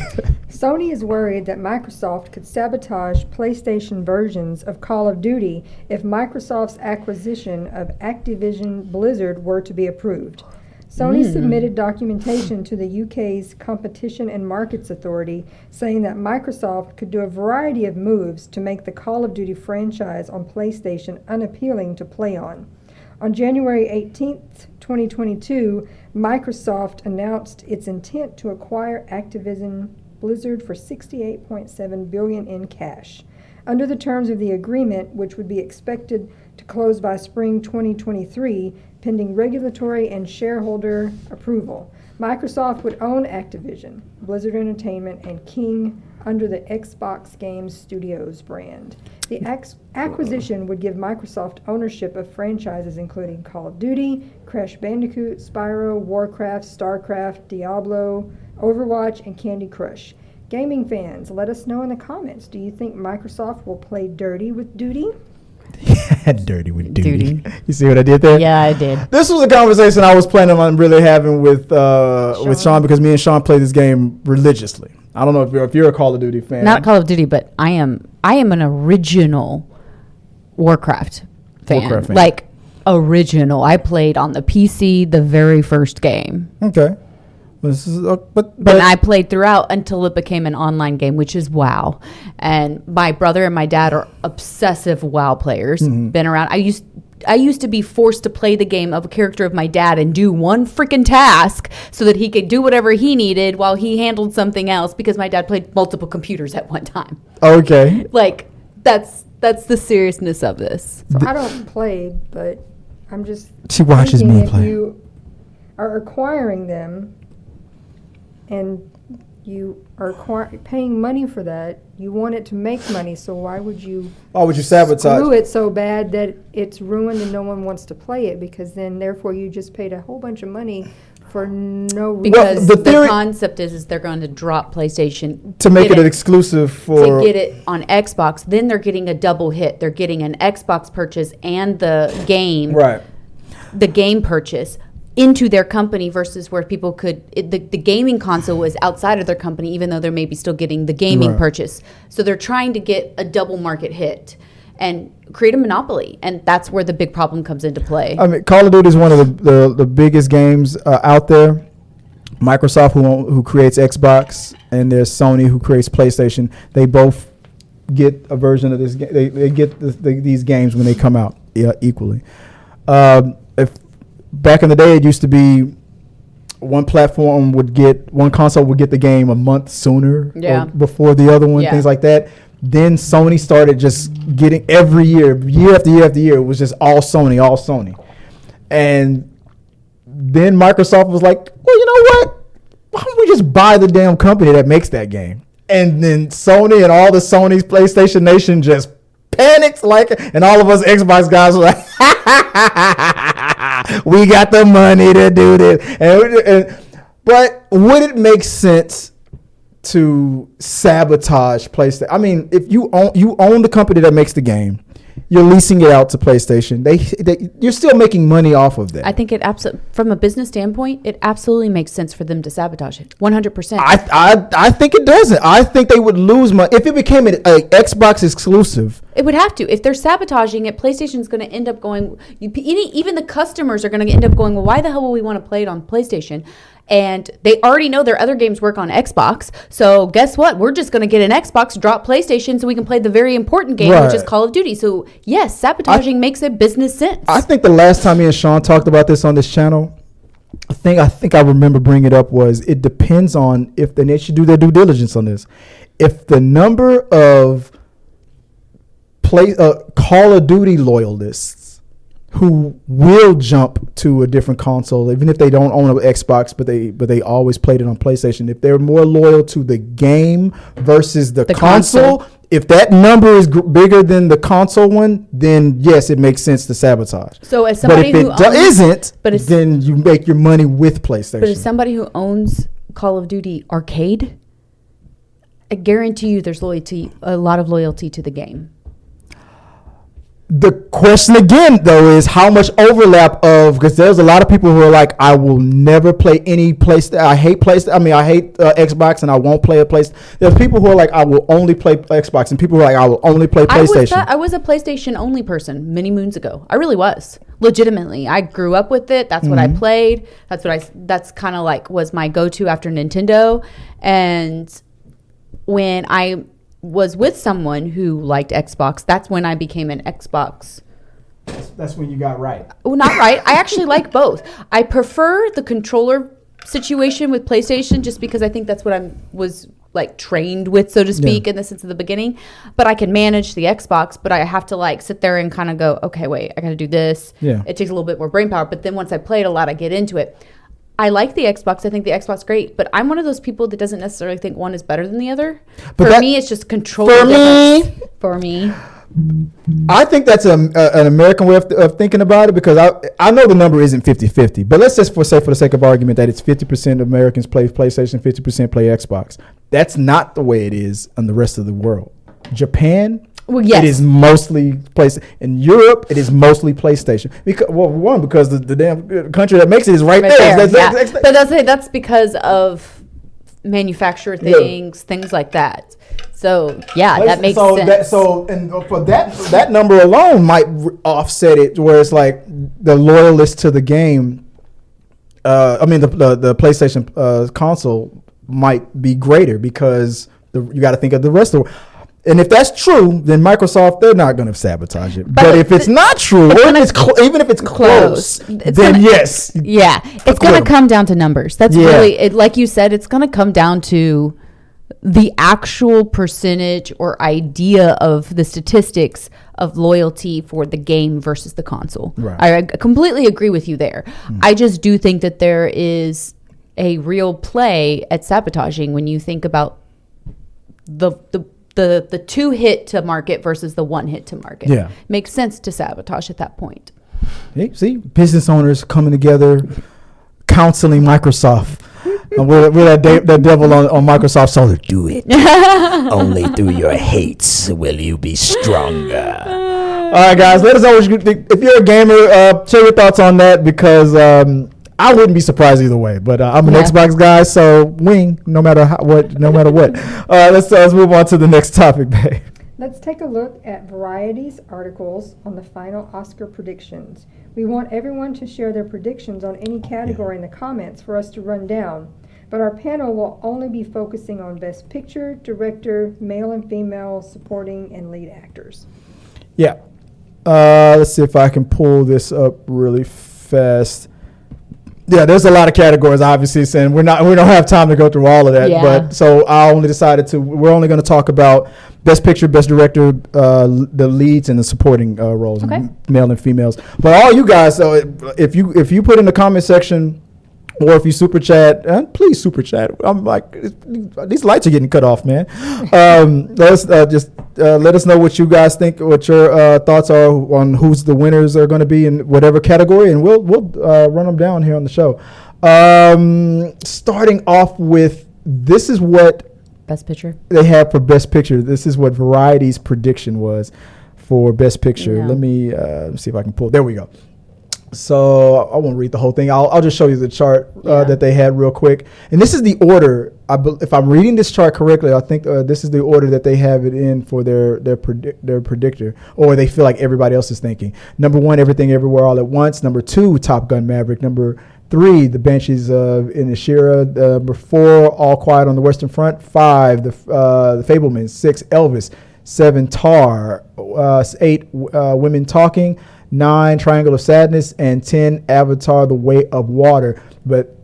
Sony is worried that Microsoft could sabotage PlayStation versions of Call of Duty if Microsoft's acquisition of Activision Blizzard were to be approved. Sony submitted documentation to the UK's Competition and Markets Authority saying that Microsoft could do a variety of moves to make the Call of Duty franchise on PlayStation unappealing to play on. On January 18th, 2022, Microsoft announced its intent to acquire Activision Blizzard for $68.7 billion in cash. Under the terms of the agreement, which would be expected to close by spring 2023, pending regulatory and shareholder approval, Microsoft would own Activision, Blizzard Entertainment, and King under the Xbox Game Studios brand. The acquisition would give Microsoft ownership of franchises including Call of Duty, Crash Bandicoot, Spyro, Warcraft, StarCraft, Diablo, Overwatch, and Candy Crush. Gaming fans, let us know in the comments. Do you think Microsoft will play dirty with duty? Dirty with duty. You see what I did there? Yeah, I did. This was a conversation I was planning on really having with Sean, because me and Sean play this game religiously. I don't know if you're a Call of Duty fan. Not Call of Duty, but I am an original Warcraft fan. Like original. I played on the PC the very first game. Okay. This is, but I played throughout until it became an online game, which is WoW. And my brother and my dad are obsessive WoW players. Been around. I used to be forced to play the game of a character of my dad and do one freaking task so that he could do whatever he needed while he handled something else because my dad played multiple computers at one time. Okay. Like that's the seriousness of this. So I don't play, but I'm just. She watches me play. If you are acquiring them, and you are paying money for that, you want it to make money, so why would you sabotage? Screw it so bad that it's ruined and no one wants to play it, because then therefore you just paid a whole bunch of money for no reason. Because the concept is they're going to drop PlayStation to make it an exclusive for to get it on Xbox. Then they're getting a double hit. They're getting an Xbox purchase and the game, right? The game purchase into their company versus where people could the gaming console was outside of their company, even though they're maybe still getting the gaming purchase. So they're trying to get a double market hit and create a monopoly, and that's where the big problem comes into play. I mean, Call of Duty is one of the biggest games out there. Microsoft, who creates Xbox, and there's Sony, who creates PlayStation. They both get a version of this. They get these games when they come out equally. If back in the day, it used to be one console would get the game a month sooner or before the other one, things like that. Then Sony started just getting every year after year, it was just all Sony. And then Microsoft was like, well, you know what? Why don't we just buy the damn company that makes that game? And then Sony and all the Sony's PlayStation Nation just panics, and all of us Xbox guys were like, we got the money to do this. But would it make sense to sabotage PlayStation? I mean, if you own the company that makes the game, you're leasing it out to PlayStation. You're still making money off of that. I think it absolutely, from a business standpoint, it absolutely makes sense for them to sabotage it. 100%. I think it doesn't. I think they would lose money if it became an Xbox exclusive. It would have to. If they're sabotaging it, PlayStation's going to end up going. Even the customers are going to end up going, well, why the hell will we want to play it on PlayStation? And they already know their other games work on Xbox. So guess what? We're just going to get an Xbox, drop PlayStation so we can play the very important game, which is Call of Duty. So yes, sabotaging makes a business sense. I think the last time me and Sean talked about this on this channel, I think I remember bringing it up, was it depends on if they should do their due diligence on this. If the number of Call of Duty loyalists who will jump to a different console, even if they don't own an Xbox, but they always played it on PlayStation. If they're more loyal to the game versus the console, if that number is bigger than the console one, then yes, it makes sense to sabotage. So as somebody then you make your money with PlayStation. But as somebody who owns Call of Duty Arcade, I guarantee you there's a lot of loyalty to the game. The question again, though, is how much overlap because there's a lot of people who are like, I will never play any PlayStation. I hate PlayStation. I mean, I hate Xbox, and I won't play a PlayStation. There's people who are like, I will only play Xbox, and people who are like, I will only play PlayStation. I was a PlayStation only person many moons ago. I really was. Legitimately, I grew up with it. That's what I played. That's kind of like was my go-to after Nintendo. And when I was with someone who liked Xbox, that's when I became an Xbox. That's when you got right. Well, not right. I actually like both. I prefer the controller situation with PlayStation just because I think that's what I was like trained with, so to speak, in the sense of the beginning. But I can manage the Xbox, but I have to like sit there and kind of go, okay, wait, I got to do this. Yeah. It takes a little bit more brain power. But then once I play it a lot, I get into it. I like the Xbox. I think the Xbox is great, but I'm one of those people that doesn't necessarily think one is better than the other. But for me, it's just controller difference. For me, I think that's an American way of thinking about it, because I know the number isn't 50-50, but let's just say for the sake of argument that it's 50% of Americans play PlayStation, 50% play Xbox. That's not the way it is in the rest of the world. Japan, it is mostly PlayStation. In Europe, it is mostly PlayStation. Because the damn country that makes it is right there. But that's because of manufacture things like that. So that makes sense. For that number alone might offset it, where it's like the loyalists to the game. The PlayStation console might be greater because you got to think of the rest of the. And if that's true, then Microsoft, they're not going to sabotage it. But if it's not true, even if it's close, then yes. Yeah, it's going to come down to numbers. That's really, like you said, it's going to come down to the actual percentage or idea of the statistics of loyalty for the game versus the console. Right. I completely agree with you there. I just do think that there is a real play at sabotaging when you think about the 2 hit to market versus the 1 hit to market. Yeah. Makes sense to sabotage at that point. Hey, see, business owners coming together, counseling Microsoft. We're that devil on Microsoft shoulder. Do it. Only through your hates will you be stronger. All right, guys, let us know what you think. If you're a gamer, share your thoughts on that, because I wouldn't be surprised either way. But I'm an Xbox guy, so wing no matter what. Let's move on to the next topic, babe. Let's take a look at Variety's articles on the final Oscar predictions. We want everyone to share their predictions on any category in the comments for us to run down. But our panel will only be focusing on Best Picture, Director, Male and Female, Supporting, and Lead Actors. Yeah. Let's see if I can pull this up really fast. Yeah, there's a lot of categories, obviously, and we don't have time to go through all of that. Yeah. But so I only decided we're only going to talk about Best Picture, Best Director, the leads, and the supporting roles, male and females. But all you guys, so if you put in the comment section, or if you super chat, please super chat. I'm like, these lights are getting cut off, man. Let us know what you guys think, what your thoughts are on who's the winners are going to be in whatever category, and we'll run them down here on the show. Starting off with, this is what Best Picture they have for Best Picture. This is what Variety's prediction was for Best Picture. Yeah. Let me see if I can pull. There we go. So I won't read the whole thing. I'll just show you the chart that they had real quick. And this is the order. If I'm reading this chart correctly, I think this is the order that they have it in for their predictor, or they feel like everybody else is thinking. Number 1, Everything Everywhere All at Once. Number 2, Top Gun Maverick. Number 3, The Banshees of Inisherin. Number 4, All Quiet on the Western Front. 5, The Fabelmans. 6, Elvis. 7, Tar. 8, Women Talking. 9, Triangle of Sadness, and 10, Avatar: The Way of Water. But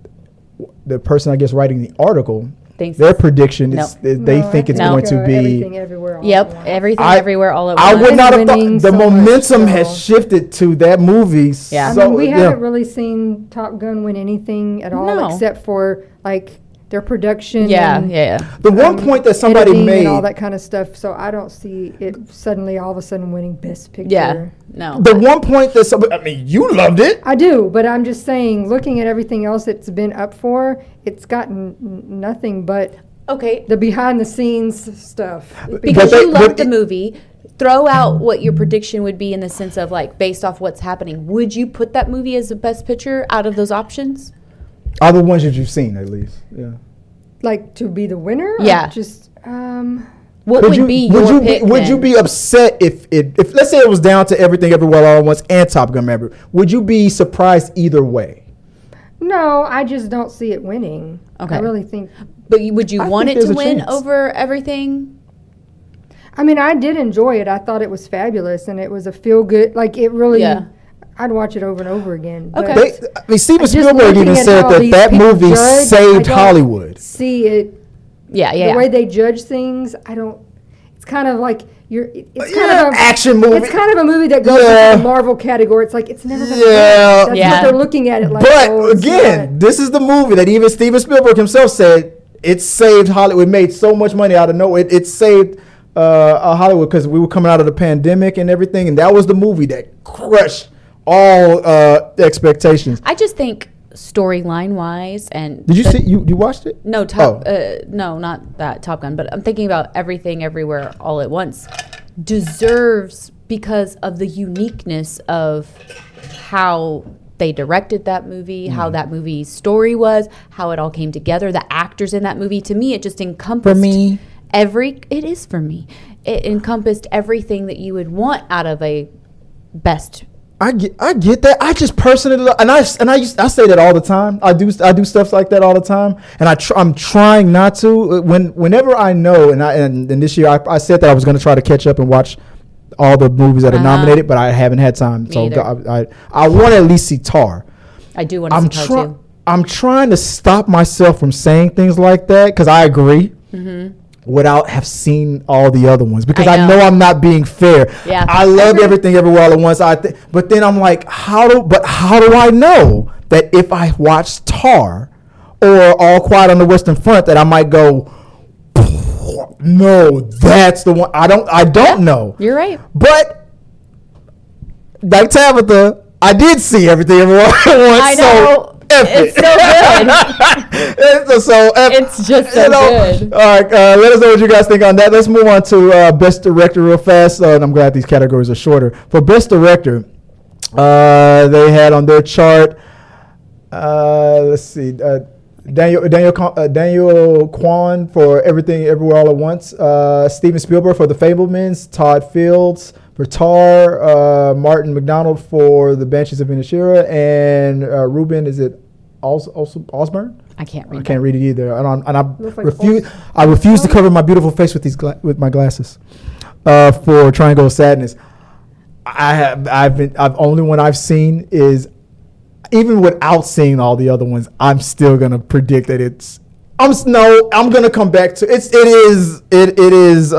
the person, I guess, writing the article, their prediction is they think it's going to be Everything Everywhere All at Once. Everything Everywhere All at Once. I would not have thought the momentum has shifted to that movie. Yeah, I mean, we haven't really seen Top Gun win anything at all, except for like their production. The one point that somebody made and all that kind of stuff. So I don't see it suddenly all of a sudden winning Best Picture. Yeah, no. The one point that somebody, you loved it. I do, but I'm just saying, looking at everything else it's been up for, it's gotten nothing but the behind the scenes stuff. Because you loved the movie. Throw out what your prediction would be in the sense of like based off what's happening. Would you put that movie as the Best Picture out of those options? Are the ones that you've seen, at least, like to be the winner? Yeah. Or just what would be your pick? Would you be upset if let's say it was down to Everything Everywhere All at Once and Top Gun Maverick? Would you be surprised either way? No, I just don't see it winning. Okay. I really think. But would you want it to win over everything? I mean, I did enjoy it. I thought it was fabulous, and it was a feel good. Like it really. Yeah. I'd watch it over and over again. Okay. Steven Spielberg even said that movie saved Hollywood. See it. Yeah. The way they judge things, I don't. It's kind of like it's kind of an action movie. It's kind of a movie that goes into the Marvel category. It's like it's never going to. That's what they're looking at it like. But again, this is the movie that even Steven Spielberg himself said it saved Hollywood. It made so much money out of nowhere. It saved Hollywood because we were coming out of the pandemic and everything, and that was the movie that crushed all expectations. I just think storyline wise and did you see you watched it? No, no, not that Top Gun, but I'm thinking about Everything Everywhere All at Once deserves because of the uniqueness of how they directed that movie, how that movie's story was, how it all came together, the actors in that movie. To me, it just encompassed it encompassed everything that you would want out of a best. I get that. I just personally, and I say that all the time. I do stuff like that all the time, and I'm trying not to. Whenever I know, and this year I said that I was going to try to catch up and watch all the movies that are nominated, but I haven't had time. So I want to at least see Tar. I do want to see Tar too. I'm trying to stop myself from saying things like that because I agree. Without have seen all the other ones, because I know I'm not being fair. Yeah, I love Everything Everywhere All at Once. But then I'm like, how do I know that if I watch Tar or All Quiet on the Western Front that I might go, no, that's the one. I don't know. You're right. But like Tabatha, I did see Everything Everywhere All at Once. I know. So it's so good. It's just so good. All right, let us know what you guys think on that. Let's move on to Best Director real fast. And I'm glad these categories are shorter. For Best Director, they had on their chart, let's see, Daniel Kwan for Everything Everywhere All at Once, Steven Spielberg for The Fabelmans, Todd Fields for Tar, Martin McDonald for The Banshees of Inisherin, and Ruben, is it Osborne? I can't read. I can't read it either, and I refuse to cover my beautiful face with my glasses. For Triangle of Sadness, only one I've seen is, even without seeing all the other ones, I'm still gonna predict that I'm gonna come back to it is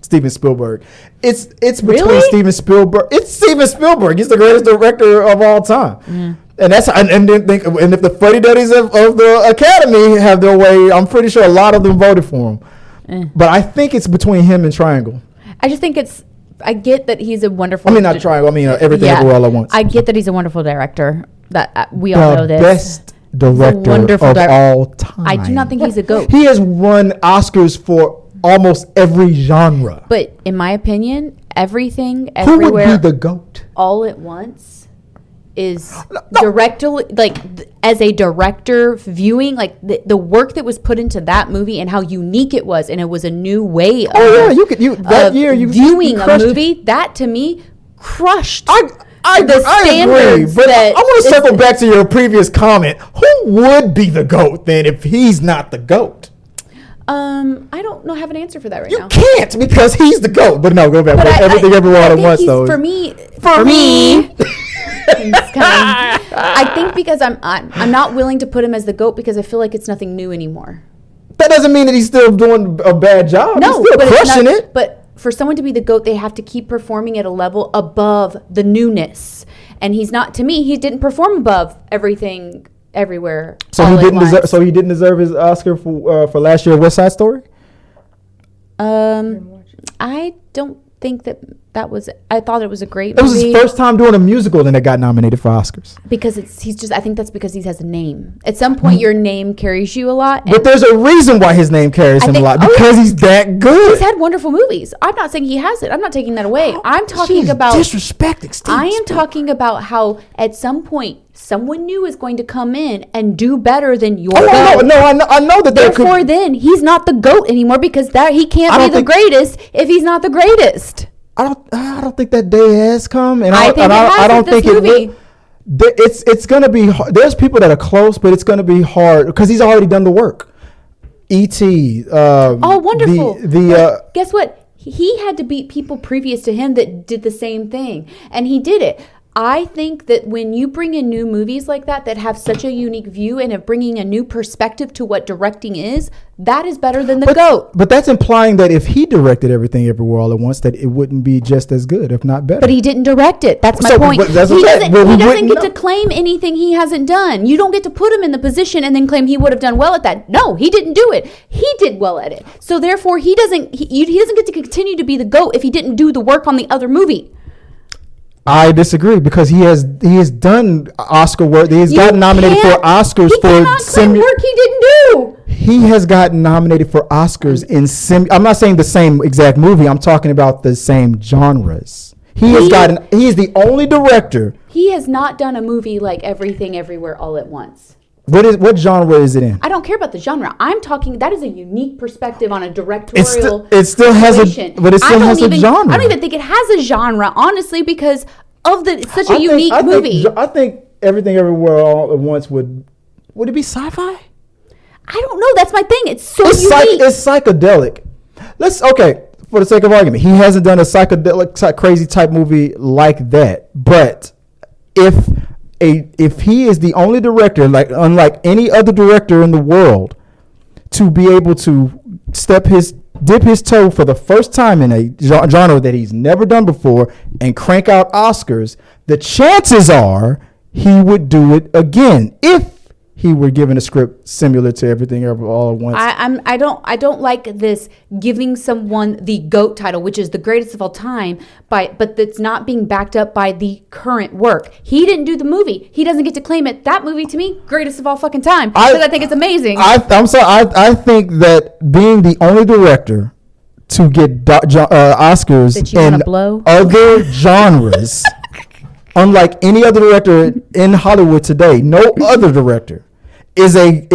Steven Spielberg. It's between Steven Spielberg. It's Steven Spielberg. He's the greatest director of all time. And that's and if the fuddy duddies of the Academy have their way, I'm pretty sure a lot of them voted for him. But I think it's between him and Triangle. I just think I get that he's a wonderful. Not Triangle. Everything Everywhere All at Once. I get that he's a wonderful director. That we all know this. Best director of all time. I do not think he's a GOAT. He has won Oscars for almost every genre. But in my opinion, Everything Everywhere, who would be the GOAT? All at Once is as a director viewing, the work that was put into that movie and how unique it was, and it was a new way of viewing a movie that to me crushed. I agree, but I want to circle back to your previous comment. Who would be the GOAT then if he's not the GOAT? I don't have an answer for that now. You can't, because he's the GOAT. But no, go back. But Everything Everywhere All at Once, though. For me. I think because I'm not willing to put him as the GOAT because I feel like it's nothing new anymore. That doesn't mean that he's still doing a bad job. No, he's still crushing it. But for someone to be the GOAT, they have to keep performing at a level above the newness. And he's not. To me, he didn't perform above Everything Everywhere. So he didn't deserve his Oscar for last year, West Side Story. I don't think that was. I thought it was a great movie. It was his first time doing a musical, and it got nominated for Oscars. Because I think that's because he has a name. At some point, your name carries you a lot. But there's a reason why his name carries him a lot, because he's that good. He's had wonderful movies. I'm not saying he has it. I'm not taking that away. I'm talking about disrespecting Steve. I am talking about how at some point someone new is going to come in and do better than your GOAT. No, I know that. Therefore, then he's not the GOAT anymore, because he can't be the greatest if he's not the greatest. I don't think that day has come, and I don't think it will. It's gonna be hard. There's people that are close, but it's gonna be hard because he's already done the work. E.T. Wonderful. Guess what? He had to beat people previous to him that did the same thing, and he did it. I think that when you bring in new movies like that have such a unique view and of bringing a new perspective to what directing is, that is better than the GOAT. But that's implying that if he directed Everything Everywhere All at Once, that it wouldn't be just as good, if not better. But he didn't direct it. That's my point. He doesn't get to claim anything he hasn't done. You don't get to put him in the position and then claim he would have done well at that. No, he didn't do it. He did well at it. So therefore, he doesn't get to continue to be the GOAT if he didn't do the work on the other movie. I disagree, because he has done Oscar work. He's gotten nominated for Oscars for work he didn't do. He has gotten nominated for Oscars in I'm not saying the same exact movie. I'm talking about the same genres. He is the only director. He has not done a movie like Everything Everywhere All at Once. What genre is it in? I don't care about the genre. I'm talking. That is a unique perspective on a directorial. It still has a genre. I don't even think it has a genre, honestly, because of it's such a unique movie. I think Everything Everywhere All at Once would it be sci-fi? I don't know. That's my thing. It's so unique. It's psychedelic. For the sake of argument, he hasn't done a psychedelic, crazy type movie like that. But if he is the only director, unlike any other director in the world, to be able to dip his toe for the first time in a genre that he's never done before and crank out Oscars, the chances are he would do it again if he were given a script similar to Everything Everywhere All at Once. I don't like this giving someone the GOAT title, which is the greatest of all time, but that's not being backed up by the current work. He didn't do the movie. He doesn't get to claim it. That movie, to me, greatest of all fucking time. Because I think it's amazing. I'm sorry. I think that being the only director to get Oscars in other genres, unlike any other director in Hollywood today, no other director is a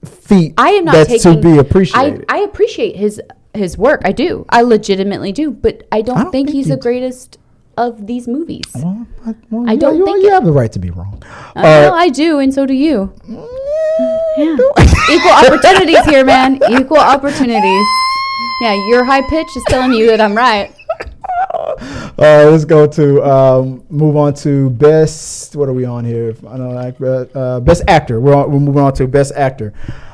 feat to be appreciated. I appreciate his work. I do. I legitimately do. But I don't think he's the greatest of these movies. I don't think you have the right to be wrong. I do, and so do you. Yeah. Equal opportunities here, man. Equal opportunities. Yeah, your high pitch is telling you that I'm right. Let's go to move on to best. What are we on here? I know, best actor. We're moving on to best actor.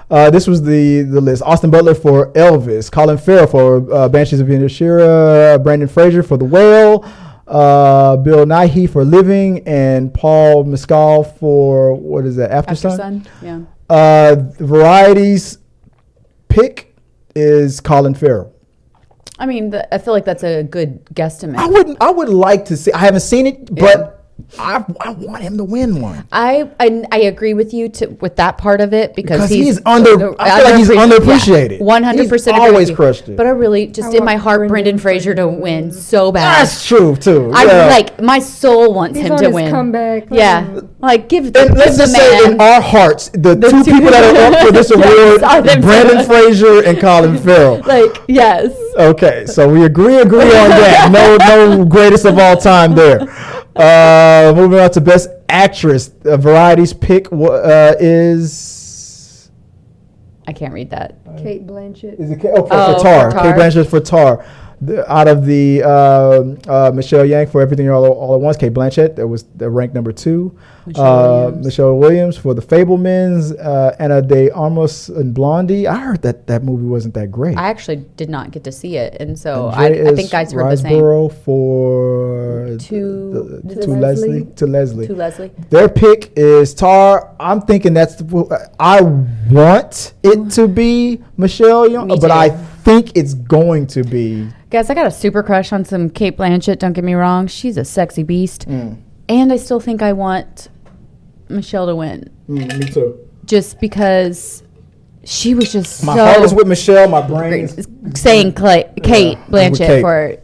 This was the list: Austin Butler for Elvis, Colin Farrell for Banshees of Inisherin, Brendan Fraser for The Whale, Bill Nighy for Living, and Paul Mescal for what is that? After Sun. Yeah. Variety's pick is Colin Farrell. I mean, I feel like that's a good guesstimate. I would like to see. I haven't seen it, but I want him to win one. I agree with you with that part of it because he's I feel like he's underappreciated. 100%. He's always crushed it. But I really just in my heart, Brendan Fraser to win so bad. That's true too. My soul wants him to win. Comeback. Give let's just say in our hearts, the two people that are up for this award, Brendan Fraser and Colin Farrell. Yes. Okay, so we agree on that. No greatest of all time there. Moving on to best actress. Variety's pick is. I can't read that. Kate Blanchett. Is it for Tar? Kate Blanchett for Tar. Out of the Michelle Yang for Everything All at Once, Kate Blanchett that was ranked number 2. Michelle Williams for The Fabelmans, Ana de Armas and Blondie. I heard that movie wasn't that great. I actually did not get to see it, and so I think guys heard the same. For to Leslie. Their Their pick is Tar. I'm thinking I want it to be Michelle Yeoh, but I think it's going to be. Guys, I got a super crush on some Kate Blanchett. Don't get me wrong; she's a sexy beast. And I still think I want Michelle to win. Me too. Just because she was just my heart is with Michelle. My brain is saying Kate Blanchett for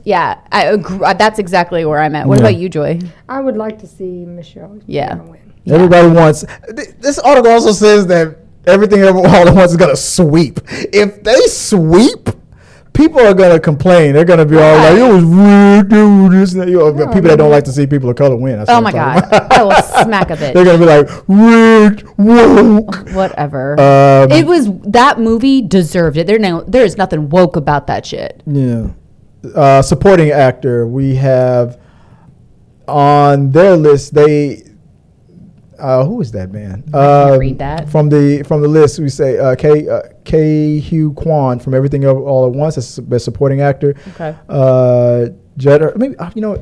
I agree. That's exactly where I'm at. What about you, Joy? I would like to see Michelle. Win. Everybody wants. This article also says that Everything All at Once is gonna sweep. If they sweep, people are gonna complain. They're gonna be all like, "It was weird, dude." People that don't like to see people of color win. Oh my god, I will smack a bitch. They're gonna be like, "Weird, woke." Whatever. It was that movie deserved it. There is nothing woke about that shit. Yeah. Supporting actor, we have on their list. Who is that man? I can't read that. From the list, we say K. Hugh Kwan from Everything All at Once. That's best supporting actor. Okay. Judd, maybe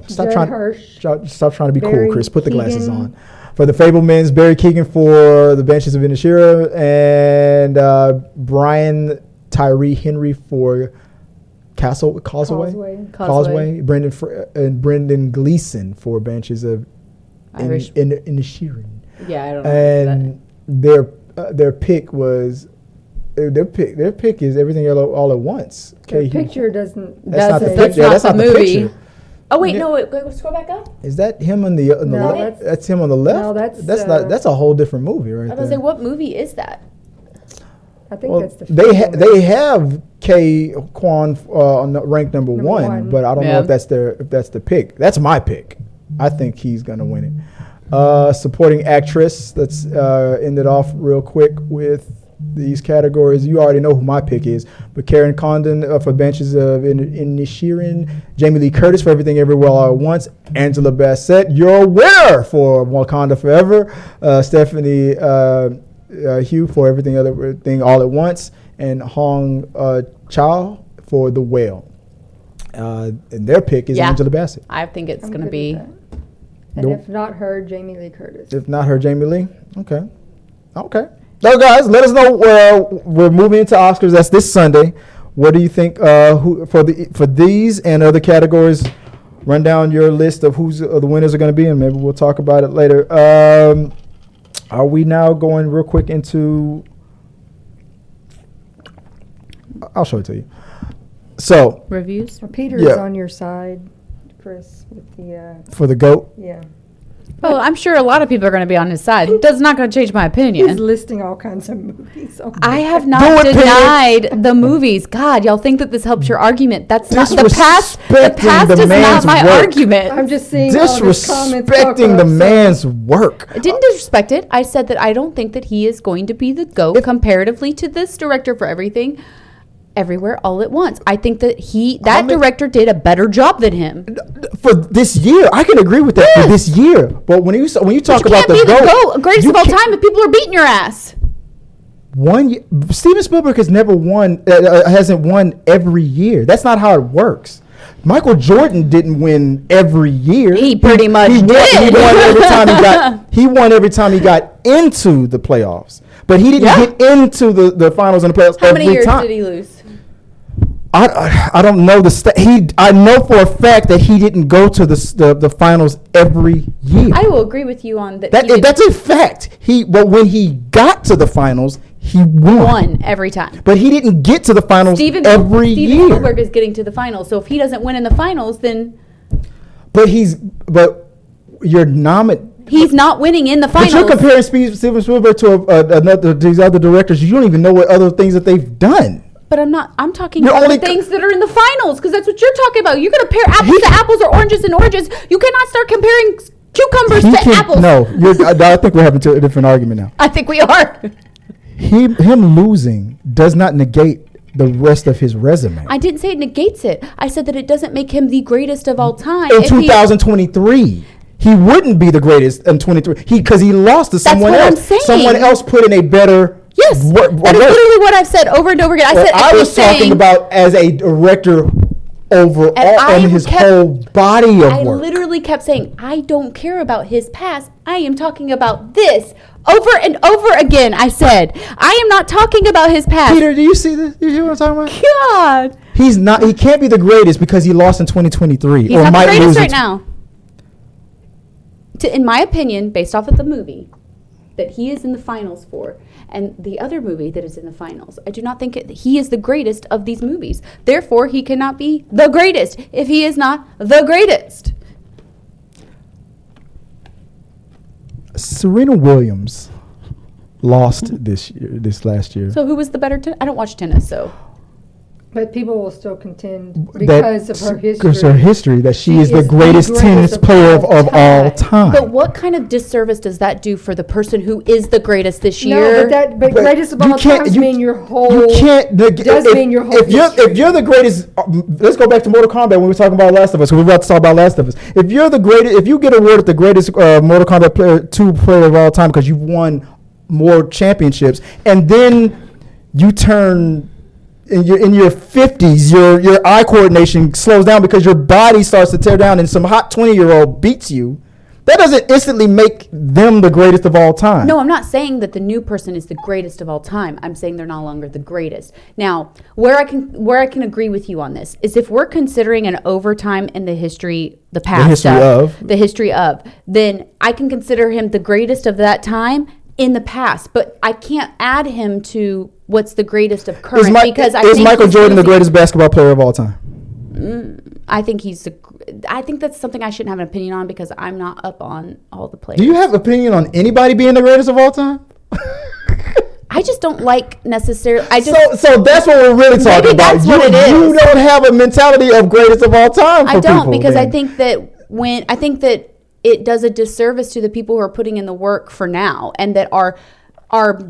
stop trying to be cool, Chris. Put the glasses on. For The Fabelmans, Barry Keoghan for The Banshees of Inisherin, and Brian Tyree Henry for Causeway. Brendan Gleeson for Banshees of Inisherin. Yeah, I don't know. And their pick was their pick is Everything All at Once. The picture doesn't. That's not the picture. That's not the movie. Oh wait, no, scroll back up. Is that him on the left? That's him on the left. No, that's a whole different movie, right? I was gonna say, what movie is that? I think that's the. They have K Quan on rank number one, but I don't know if that's the pick. That's my pick. I think he's gonna win it. Supporting actress. Let's end it off real quick with these categories. You already know who my pick is, but Karen Condon for Banshees of Inisherin, Jamie Lee Curtis for Everything Everywhere All at Once, Angela Bassett, your winner for Wakanda Forever, Stephanie Hugh for Everything All at Once, and Hong Chau for The Whale. And their pick is Angela Bassett. I think it's going to be. And if not her, Jamie Lee Curtis. If not her, Jamie Lee? Okay. So, guys, let us know. We're moving into Oscars. That's this Sunday. What do you think for these and other categories? Run down your list of who's the winners are going to be, and maybe we'll talk about it later. Are we now going real quick into... I'll show it to you. So... Reviews? Well, Peter is on your side, Chris, with the... For the GOAT? Yeah. Well, I'm sure a lot of people are going to be on his side. That's not going to change my opinion. He's listing all kinds of movies. I have not denied the movies. God, y'all think that this helps your argument? That's not the past. The past is not my argument. I'm just saying disrespecting the man's work. I didn't disrespect it. I said that I don't think that he is going to be the GOAT comparatively to this director for Everything Everywhere All at Once. I think that that director did a better job than him for this year. I can agree with that for this year. But when you talk about the GOAT, greatest of all time, if people are beating your ass. Steven Spielberg has never won, hasn't won every year. That's not how it works. Michael Jordan didn't win every year. He pretty much did. He won every time he got. He won every time he got into the playoffs, but he didn't get into the finals and the playoffs. How many years did he lose? I don't know I know for a fact that he didn't go to the finals every year. I will agree with you on that. That's a fact. But when he got to the finals, he won every time. But he didn't get to the finals every year. Steven Spielberg is getting to the finals, so if he doesn't win in the finals, then. But you're He's not winning in the finals. But you're comparing Steven Spielberg to these other directors. You don't even know what other things that they've done. But I'm talking about the things that are in the finals, because that's what you're talking about. You're going to compare apples to apples or oranges and oranges. You cannot start comparing cucumbers to apples. No, I think we're having a different argument now. I think we are. Him losing does not negate the rest of his resume. I didn't say it negates it. I said that it doesn't make him the greatest of all time. In 2023. He wouldn't be the greatest in 23 because he lost to someone else. That's what I'm saying. Someone else put in a better... Yes, that is literally what I've said over and over again. I was talking about as a director overall and his whole body of work. I literally kept saying, I don't care about his past. I am talking about this. Over and over again, I said, I am not talking about his past. Peter, do you see this? You hear what I'm talking about? God. He can't be the greatest because he lost in 2023. He's not the greatest right now. In my opinion, based off of the movie that he is in the finals for, and the other movie that is in the finals, I do not think he is the greatest of these movies. Therefore, he cannot be the greatest if he is not the greatest. Serena Williams lost this last year. So who was the better? I don't watch tennis, so. But people will still contend because of her history. Because her history, that she is the greatest tennis player of all time. But what kind of disservice does that do for the person who is the greatest this year? No, but greatest of all time mean your whole. You can't. Mean your whole. If you're the greatest, let's go back to Mortal Kombat when we were talking about Last of Us. We're about to talk about Last of Us. If you're the greatest, if you get awarded the greatest Mortal Kombat 2 player of all time because you've won more championships, and then you turn. In your 50s, your eye coordination slows down because your body starts to tear down and some hot 20-year-old beats you. That doesn't instantly make them the greatest of all time. No, I'm not saying that the new person is the greatest of all time. I'm saying they're no longer the greatest. Now, where I can agree with you on this is if we're considering an overtime in the history of, then I can consider him the greatest of that time in the past, but I can't add him to what's the greatest of current because I think Michael Jordan the greatest basketball player of all time? I think I think that's something I shouldn't have an opinion on because I'm not up on all the players. Do you have an opinion on anybody being the greatest of all time? I just don't like necessarily. So that's what we're really talking about. That's what it is. You don't have a mentality of greatest of all time. I don't because I think that it does a disservice to the people who are putting in the work for now and that are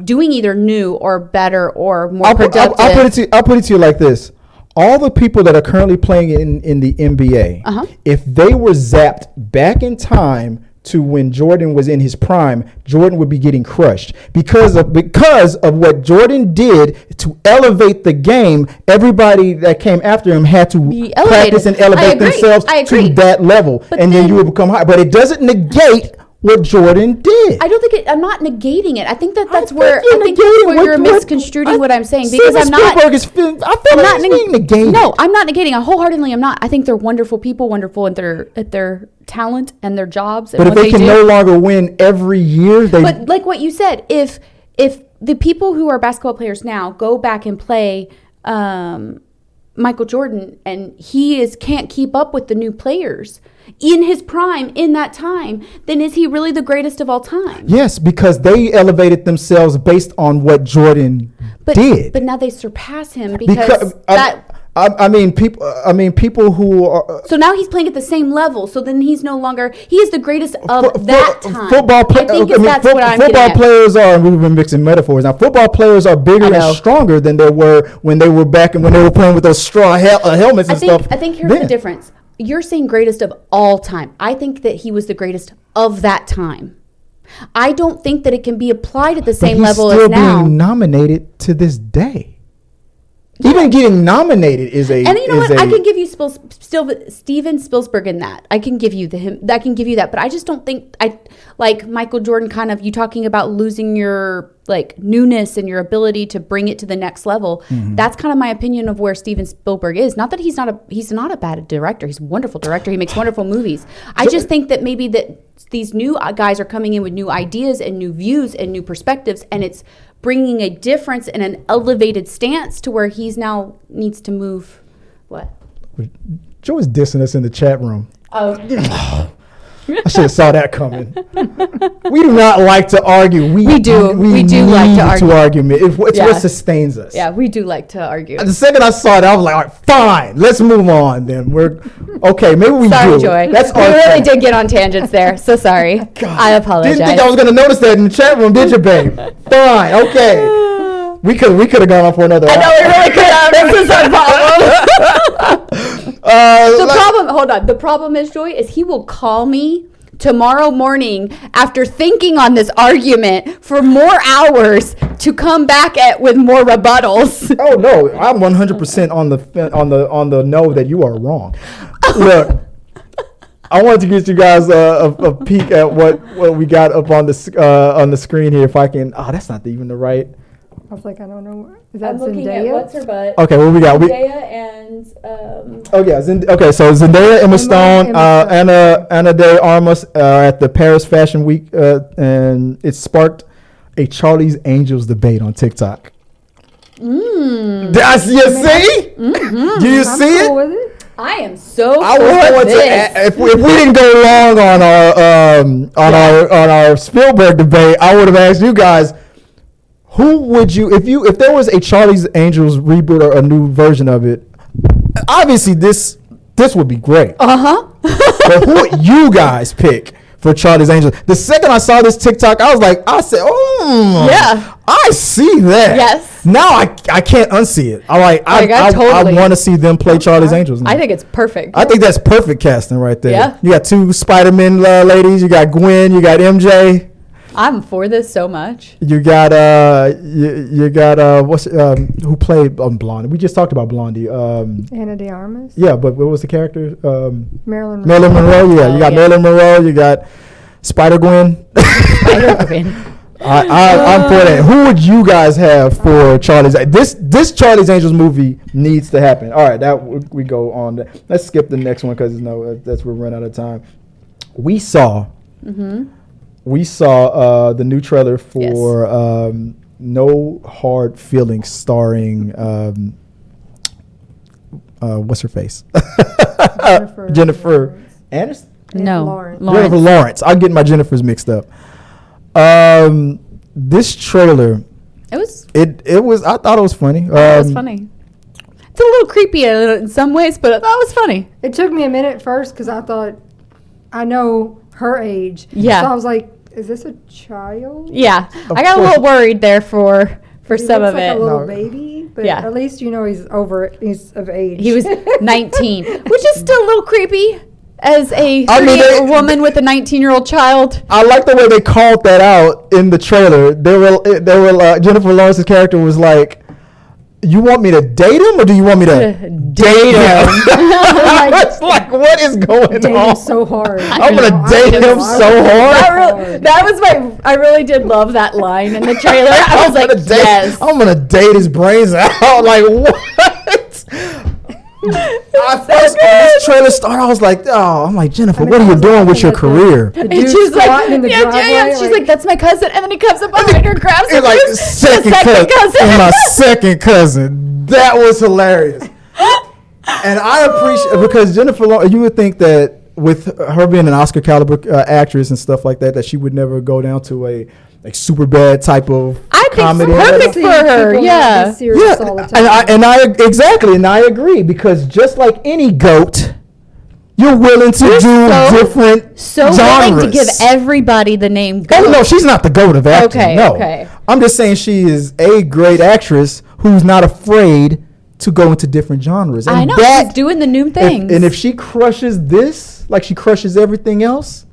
doing either new or better or more productive. I'll put it to you like this. All the people that are currently playing in the NBA, if they were zapped back in time to when Jordan was in his prime, Jordan would be getting crushed because of what Jordan did to elevate the game. Everybody that came after him had to practice and elevate themselves to that level, and then you would become high. But it doesn't negate what Jordan did. I don't think I'm not negating it. I think that's where you're misconstruing what I'm saying because I'm not negating. No, I'm not negating. I wholeheartedly am not. I think they're wonderful people, wonderful at their talent and their jobs. And but if they can no longer win every year, But like what you said, if the people who are basketball players now go back and play Michael Jordan and he can't keep up with the new players in his prime in that time, then is he really the greatest of all time? Yes, because they elevated themselves based on what Jordan did. But now they surpass him because people who are. So now he's playing at the same level. So then he's no longer. He is the greatest of that time. Football players are. We've been mixing metaphors now. Football players are bigger and stronger than they were when they were playing with those straw helmets and stuff. I think here's the difference. You're saying greatest of all time. I think that he was the greatest of that time. I don't think that it can be applied at the same level as now. He's still being nominated to this day. Yeah. Even getting nominated is a. And you know what? I can give you Steven Spielberg in that. I can give you I can give you that. But I just don't think like Michael Jordan. Kind of you talking about losing your like newness and your ability to bring it to the next level. Mm-hmm. That's kind of my opinion of where Steven Spielberg is. Not that he's not a bad director. He's a wonderful director. He makes wonderful movies. I just think that maybe that these new guys are coming in with new ideas and new views and new perspectives, and it's bringing a difference and an elevated stance to where he's now needs to move. What? Joe is dissing us in the chat room. Oh. I should have saw that coming. We do not like to argue. We do like to argue. It's what sustains us. Yeah, we do like to argue. The second I saw it, I was like, all right, fine, let's move on then. We're okay, maybe we sorry, do. Joy. That's we really did get on tangents there. So sorry. God, I apologize. Didn't think I was going to notice that in the chat room, did you, babe? Fine, okay. We could have gone on for another hour. I know, we really could have. This is our problem. The problem is, Joy, is he will call me tomorrow morning after thinking on this argument for more hours to come back with more rebuttals. Oh no, I'm 100% on the no that you are wrong. Look, I wanted to get you guys a peek at what we got up on the screen here. If I can, that's not even the right. I was like, I don't know. Is that I'm looking Zendaya? at what's her butt. Okay, what we got? Zendaya and. So Zendaya, Emma Stone, Ana de Armas at the Paris Fashion Week, and it sparked a Charlie's Angels debate on TikTok. Mm. You see? Mm-hmm. Do you see it? With it? I am so. I was going to. If we didn't go long on our Spielberg debate, I would have asked you guys. Who would you, if there was a Charlie's Angels reboot or a new version of it? Obviously, this would be great. But who would you guys pick for Charlie's Angels? The second I saw this TikTok, I said, oh, yeah, I see that. Yes. Now I can't unsee it. I want to see them play Charlie's Angels now. I think it's perfect. I think that's perfect casting right there. Yeah. You got two Spider-Man ladies. You got Gwen. You got MJ. I'm for this so much. You got who played Blondie? We just talked about Blondie. Ana de Armas. Yeah, but what was the character? Marilyn Monroe. Yeah, you got Marilyn Monroe. You got Spider Gwen. I'm for that. Who would you guys have for Charlie's? This Charlie's Angels movie needs to happen. All right, we go on. Let's skip the next one because we're running out of time. We saw. Mm-hmm. We saw the new trailer for No Hard Feelings, starring what's her face? Jennifer Aniston. No, Lawrence. Jennifer Lawrence. I'm getting my Jennifers mixed up. This trailer. It was. It was. I thought it was funny. It was funny. It's a little creepy in some ways, but I thought it was funny. It took me a minute first because I thought I know her age. Yeah. So I was like, "Is this a child?" Yeah, I got a little worried there for He some looks of like it. a little baby, but Yeah. at least you know he's of age. He was 19, which is still a little creepy as a I mean, 38 woman with a 19-year-old child. I like the way they called that out in the trailer. They were Jennifer Lawrence's character was like, "You want me to date him, or do you want me to date him?" I was like, "What is going Date on?" him so hard. I'm gonna date him so hard. That was I really did love that line in the trailer. I was like, yes. I'm gonna date his brains out. Like, what? When this trailer started, I was like, "Oh, I'm like, Jennifer, what are you doing with your career?" The And dude she's like, squatting in the driveway, She's like, "That's my cousin," and then he comes up behind her, grabs her, It's like the second cousin. My second cousin. That was hilarious. And I appreciate, because Jennifer Lawrence, you would think that with her being an Oscar caliber actress and stuff like that, that she would never go down to a super bad type of comedy. Perfect for her. Yeah. Serious all the time. And I agree, because just like any goat, you're willing to do different genres. Willing to give everybody the name goat. Oh no, she's not the goat of acting. Okay, no. okay. I'm just saying she is a great actress who's not afraid to go into different genres. And I know, she's doing the new things. And if she crushes this, like she crushes everything else,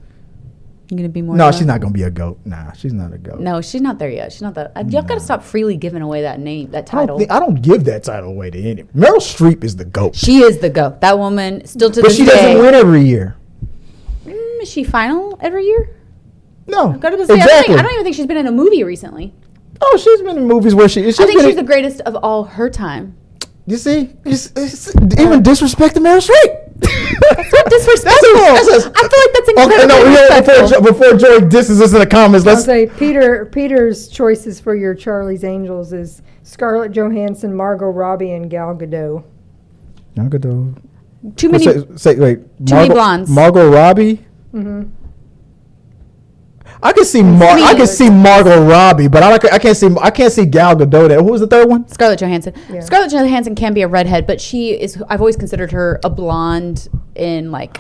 you're gonna be more. No, she's not gonna be a goat. Nah, she's not a goat. No, she's not there yet. She's not that. Y'all gotta stop freely giving away that name, that title. I don't give that title away to any. Meryl Streep is the goat. She is the goat. That woman still to But this she day. doesn't win every year. Is she final every year? No, Exactly. I don't even think she's been in a movie recently. Oh, she's been in movies where I think she's the greatest of all her time. You see, even disrespecting Meryl Streep. That's not disrespectful. I feel like that's incredibly disrespectful. Before Joy disses us in the comments, I'll let's say Peter's choices for your Charlie's Angels is Scarlett Johansson, Margot Robbie, and Gal Gadot. Gal Gadot. Too many. Wait. Too many blondes. Margot Robbie. Mm-hmm. I can see Margot Robbie, but I can't see Gal Gadot. Who was the third one? Scarlett Johansson. Yeah. Scarlett Johansson can be a redhead, but she is. I've always considered her a blonde in like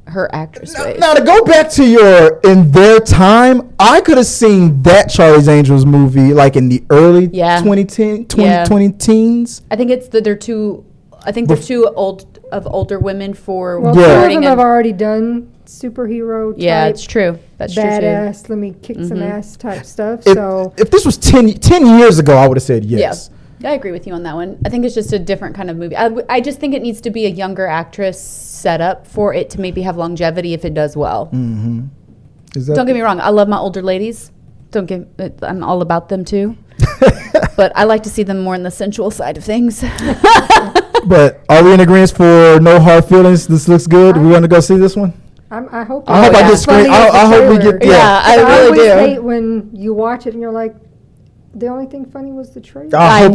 her actress ways. Now to go back to in their time, I could have seen that Charlie's Angels movie like in the early 20 teens. I think they're too older women for. Well, two of them have already done superhero. Yeah, it's true. That's badass. true. Let me kick some ass type stuff. If this was 10 years ago, I would have said yes. Yeah, I agree with you on that one. I think it's just a different kind of movie. I just think it needs to be a younger actress set up for it to maybe have longevity if it does well. Mm-hmm. Don't get me wrong. I love my older ladies. I'm all about them too. But I like to see them more in the sensual side of things. But are we in agreement for no hard feelings? This looks good. We want to go see this one? I hope. I get screen. I hope we get. Yeah, I really do. I hate when you watch it and you're like, the only thing funny was the trailer. I hate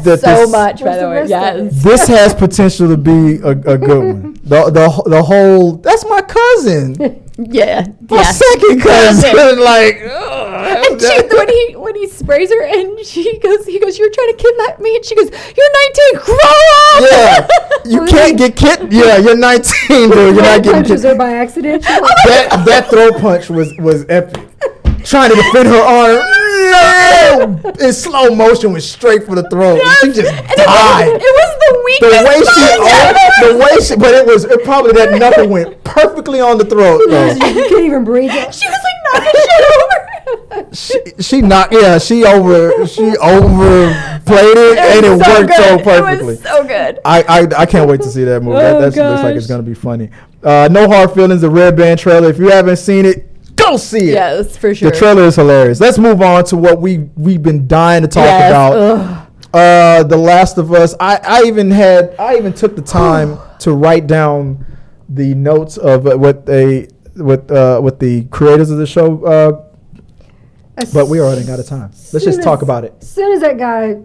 that so much. By the way, yes. This has potential to be a good one. The whole that's my cousin. Yeah, my second cousin. Like, and when he sprays her and he goes, "You're trying to kidnap me," and she goes, "You're 19, grow up." Yeah, you can't get kidnapped. Yeah, you're 19, dude. You're not getting punches her by accident. That throw punch was epic. Trying to defend her arm in slow motion, went straight for the throat. Yes. She just died. It was the weakest. But it probably that knuckle went perfectly on the throat. You can't even breathe. She was like knocking shit over. She overplayed it, and it worked so perfectly. It was so good. I can't wait to see that movie. That looks like it's gonna be funny. No Hard Feelings, the Red Band trailer. If you haven't seen it, go see it. Yes, for sure. The trailer is hilarious. Let's move on to what we've been dying to talk about. The Last of Us. I even took the time to write down the notes of what the creators of the show. But we are running out of time. Let's just talk about it. As soon as that guy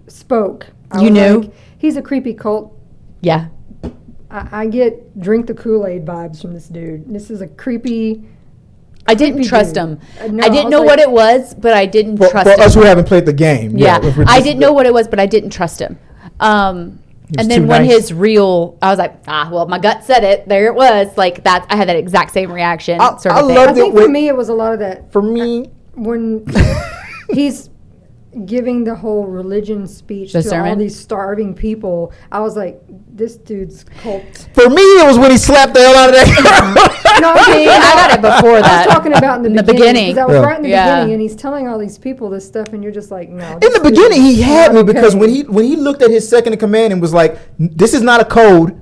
spoke, You knew? Like, he's a creepy cult. Yeah. I get drink the Kool-Aid vibes from this dude. This is a creepy. I didn't trust dude. him. No, I didn't know what it was, but I didn't trust him. For us who haven't played the game. Yeah. I didn't know what it was, but I didn't trust him. And then when his real, I was like, well, my gut said it. There it was. Like that, I had that exact same reaction. I think for me, it was a lot of that. For me, when he's giving the whole religion speech to all these starving people, I was like, this dude's cult. For me, it was when he slapped the hell out of that girl. No, I got it before that. I was talking about in the beginning. That was right in the Yeah. beginning, and he's telling all these people this stuff, and you're just like, no. In the beginning, he had me because when he looked at his second in command and was like, this is not a code.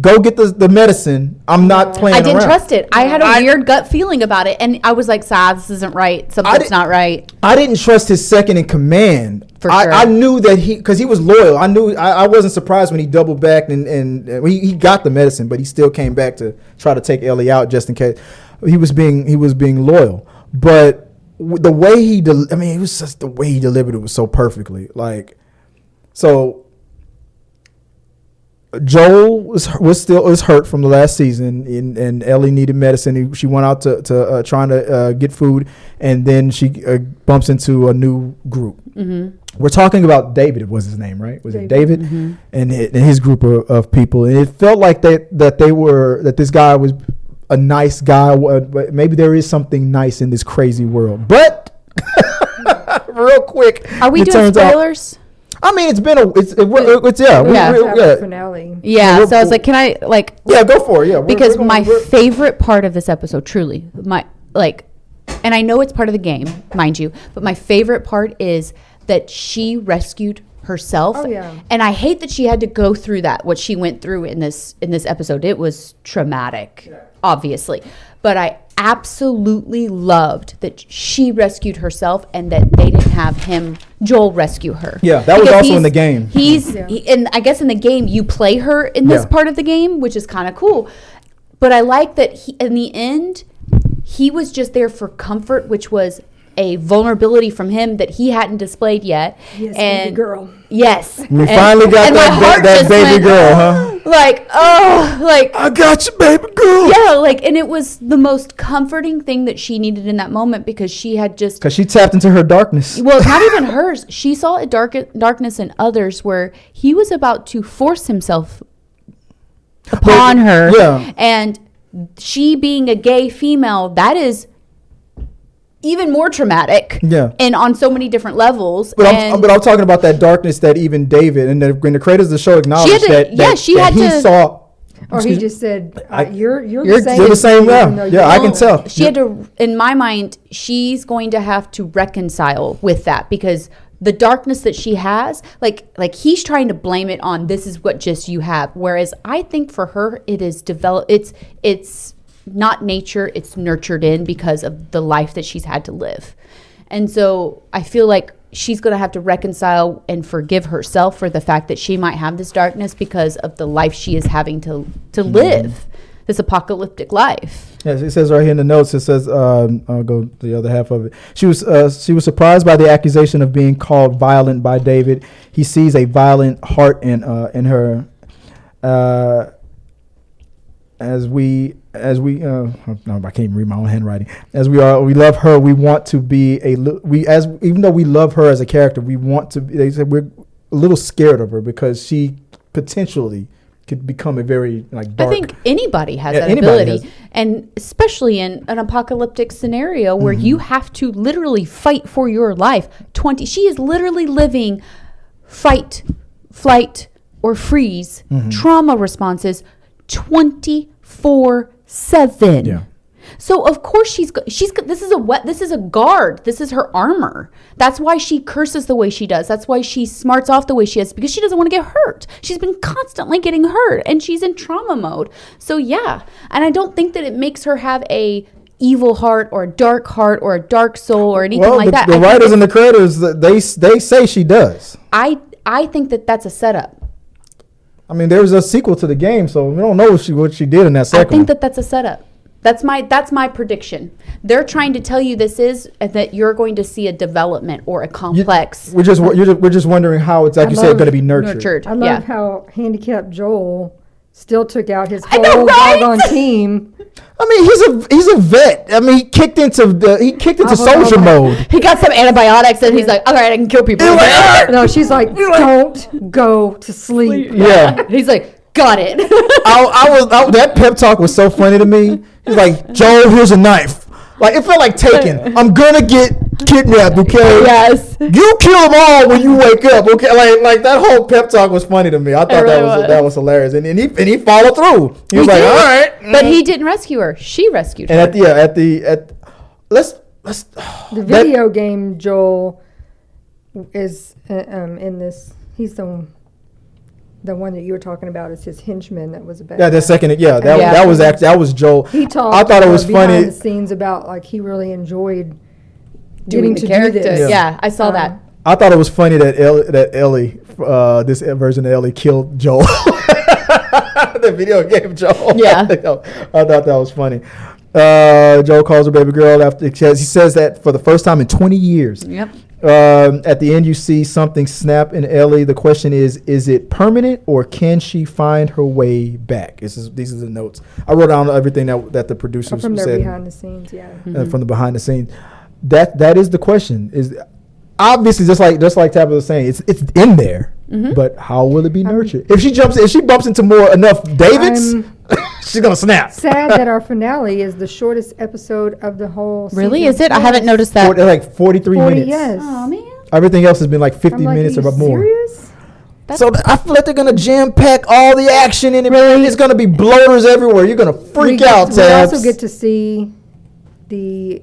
Go get the medicine. I'm not playing around. I didn't trust it. I had a weird gut feeling about it. And I was like, this isn't right. Something's not right. I didn't trust his second in command. For sure. I knew that because he was loyal. I knew I wasn't surprised when he doubled back and he got the medicine, but he still came back to try to take Ellie out just in case. He was being loyal. But the way it was just the way he delivered it was so perfectly. Like, so Joel was hurt from the last season, and Ellie needed medicine. She went out to trying to get food, and then she bumps into a new group. Mm-hmm. We're talking about David. Was his name right? Was it David? Mm-hmm. And his group of people, and it felt like that this guy was a nice guy. But maybe there is something nice in this crazy world. But real quick, are we doing spoilers? I mean, it's been finale. Yeah, so I was like, can I go for it. Yeah, because my favorite part of this episode, truly, and I know it's part of the game, mind you, but my favorite part is that she rescued herself. Oh, yeah. And I hate that she had to go through that, what she went through in this episode. It was traumatic, obviously. But I absolutely loved that she rescued herself and that they didn't have Joel rescue her. Yeah, that was also in the game. And I guess in the game you play her in this part of the game, which is kind of cool. But I like that in the end, he was just there for comfort, which was a vulnerability from him that he hadn't displayed yet. Yes, baby girl. Yes. We finally got that baby girl, huh? I got you, baby girl. Yeah, and it was the most comforting thing that she needed in that moment because she had just... Because she tapped into her darkness. Well, it's not even hers. She saw a darkness in others where he was about to force himself upon her. Yeah. And she being a gay female, that is even more traumatic. Yeah. And on so many different levels. But I'm talking about that darkness that even David and the creators of the show acknowledged he saw. Or he just said, you're the same. Yeah, I can tell. She had to, in my mind, she's going to have to reconcile with that because the darkness that she has, like he's trying to blame it on this is what just you have. Whereas I think for her, it is developed. It's not nature, it's nurtured in because of the life that she's had to live. And so I feel like she's going to have to reconcile and forgive herself for the fact that she might have this darkness because of the life she is having to live, this apocalyptic life. Yes, it says right here in the notes, it says, I'll go to the other half of it. She was surprised by the accusation of being called violent by David. He sees a violent heart in her. I can't even read my own handwriting. We love her. We want to be even though we love her as a character, they said we're a little scared of her because she potentially could become a very dark. I think anybody has that ability, and especially in an apocalyptic scenario where you have to literally fight for your life. She is literally living fight, flight, or freeze trauma responses 24/7. Yeah. So of course she's this is a guard. This is her armor. That's why she curses the way she does. That's why she smarts off the way she is, because she doesn't want to get hurt. She's been constantly getting hurt and she's in trauma mode. So yeah, and I don't think that it makes her have a evil heart or a dark soul or anything like that. The writers and the creators, they say she does. I think that that's a setup. I mean, there was a sequel to the game, so we don't know what she did in that second. I think that that's a setup. That's my prediction. They're trying to tell you that you're going to see a development or a complex. We're just wondering how it's, like you said, going to be nurtured. I love how handicapped Joel still took out his whole doggone team. I mean, he's a vet. I mean, he kicked into soldier mode. He got some antibiotics and he's like, all right, I can kill people. No, she's like, don't go to sleep. Yeah. He's like, got it. That pep talk was so funny to me. He's like, Joel, here's a knife. Like, it felt like Taken. I'm gonna get kidnapped, okay? Yes. You kill them all when you wake up, okay? Like that whole pep talk was funny to me. I thought that was hilarious, and he followed through. He was like, all right, but he didn't rescue her. She rescued her. And let's the video game Joel is in this. He's the one that you were talking about is his henchman that was a bad. Yeah, that was Joel. He talked. I thought it was funny behind the scenes about like he really enjoyed getting to do this. Yeah, I saw that. I thought it was funny that Ellie, this version of Ellie killed Joel. The video game Joel. Yeah, I thought that was funny. Joel calls her baby girl after he says that for the first time in 20 years. Yep. At the end, you see something snap in Ellie. The question is it permanent or can she find her way back? These are the notes. I wrote down everything that the producers from said. From behind the scenes, yeah. From the behind the scenes. That is the question. Is obviously just like Tabatha was saying, it's in there. Mm-hmm. But how will it be nurtured? If she bumps into enough Davids, she's gonna snap. Sad that our finale is the shortest episode of the whole season. Really? Is it? I haven't noticed that. Like 43 minutes. Yes. Oh man. Everything else has been like 50 minutes or more. Serious? So I feel like they're gonna jam pack all the action in it. Really? It's gonna be bloaters everywhere. You're gonna freak out, Tabs. We also get to see the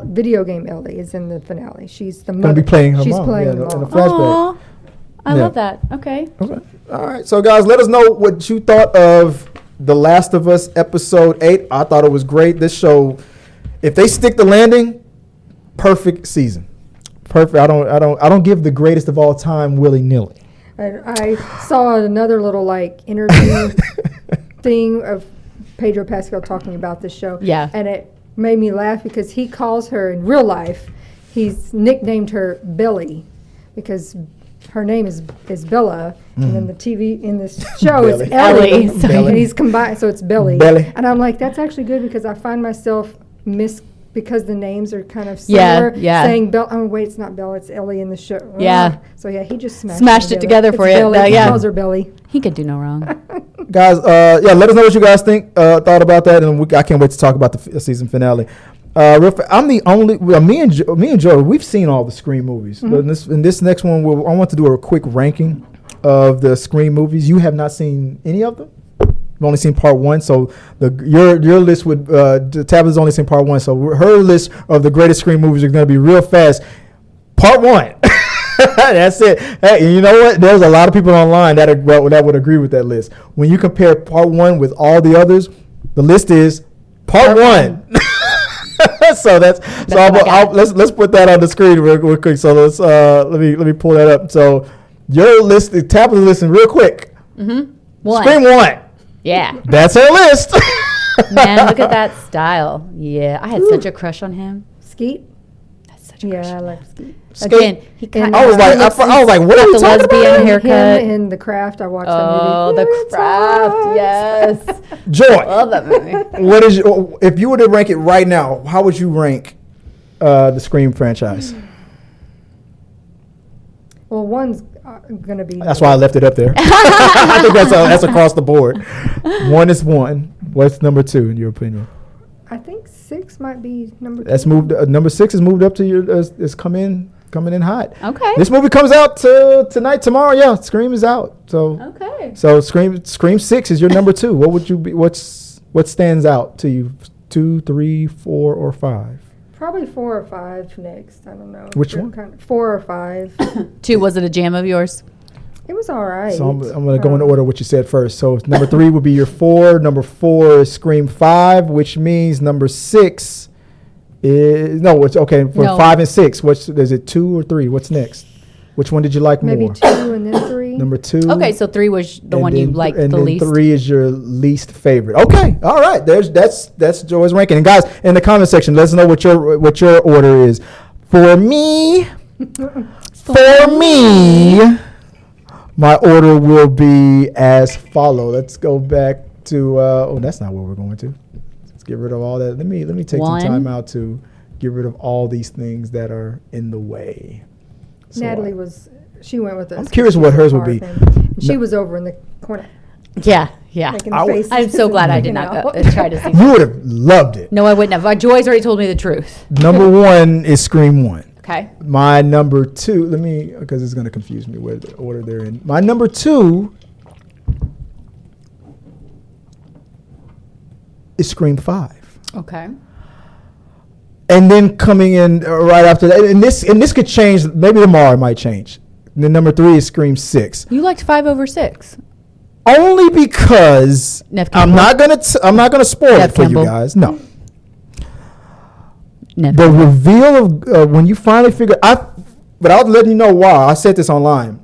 video game Ellie is in the finale. She's the mother. Gonna be playing her She's mom. playing in a mom. flashback. I love that. Okay. All right. So guys, let us know what you thought of The Last of Us episode 8. I thought it was great. This show, if they stick the landing, perfect season. Perfect. I don't give the greatest of all time willy-nilly. I saw another little interview thing of Pedro Pascal talking about this show. Yeah. And it made me laugh because he calls her in real life, he's nicknamed her Belly because her name is Bella, and then the TV in this show is Ellie. And he's combined, so it's Belly. And I'm like, that's actually good because I find myself because the names are kind of similar. Yeah. Saying Bella. Oh wait, it's not Bella. It's Ellie in the show. Yeah. So yeah, he just smashed it together for you. Belly. He calls her Belly. He could do no wrong. Guys, let us know what you guys thought about that, and I can't wait to talk about the season finale. I'm the only. Me and Joe, we've seen all the Scream movies. Mm-hmm. In this next one, I want to do a quick ranking of the Scream movies. You have not seen any of them. You've only seen part 1, so your list would Tabitha's only seen part 1, so her list of the greatest Scream movies are going to be real fast. Part 1. That's it. Hey, you know what? There's a lot of people online that would agree with that list. When you compare part 1 with all the others, the list is part 1. So let's put that on the screen real quick. So let me pull that up. So your list, the tab of the list, real quick. Mm-hmm. 1. Scream 1. Yeah. That's her list. Man, look at that style. Yeah, I had such a crush on him. Skeet. That's such a crush. Yeah, I like Skeet. Again, he kind I was like, what are you the talking lesbian about? haircut. Him in The Craft. I watched Oh, that movie. The Craft. Yes. Joy. Love that movie. What is if you were to rank it right now? How would you rank the Scream franchise? Well, one's going to be. That's why I left it up there. I think that's across the board. 1 is 1. What's number 2 in your opinion? I think 6 might be number 2. That's moved. Number 6 is moved up to your. Is coming in hot. Okay. This movie comes out tonight, tomorrow. Yeah, Scream is out. So. Okay. So Scream 6 is your number 2. What would you be? What stands out to you? 2, 3, 4, or 5? Probably 4 or 5 next. I don't know. Which one? 4 or 5. 2, was it a jam of yours? It was all right. So I'm going to go in order what you said first. So number 3 would be your 4. Number 4 is Scream 5, which means number 6 is it's okay for 5 and 6. Is it 2 or 3? What's next? Which one did you like Maybe more? 2 and then 3. 3. Number 2. Okay, so 3 was the one you liked the least. And 3 is your least favorite. Okay, all right. That's Joy's ranking. And guys, in the comment section, let us know what your order is. For me, my order will be as follow. Let's go back to. That's not where we're going to. Let's get rid of all that. Let me take some time out to get rid of all these things that are in the way. So Natalie she went with us. I'm curious what hers would be. She was over in the corner. Yeah. I'm so glad I did not go try to see. You would have loved it. No, I wouldn't have. Joy's already told me the truth. Number 1 is Scream 1. Okay. My number 2, because it's going to confuse me with the order they're in. My number 2 is Scream 5. Okay. And then coming in right after that, and this could change. Maybe tomorrow it might change. And then number 3 is Scream 6. You liked 5 over 6. Only because I'm not gonna spoil it for you guys. No. The reveal of when you finally figure but I'll let you know why. I said this online.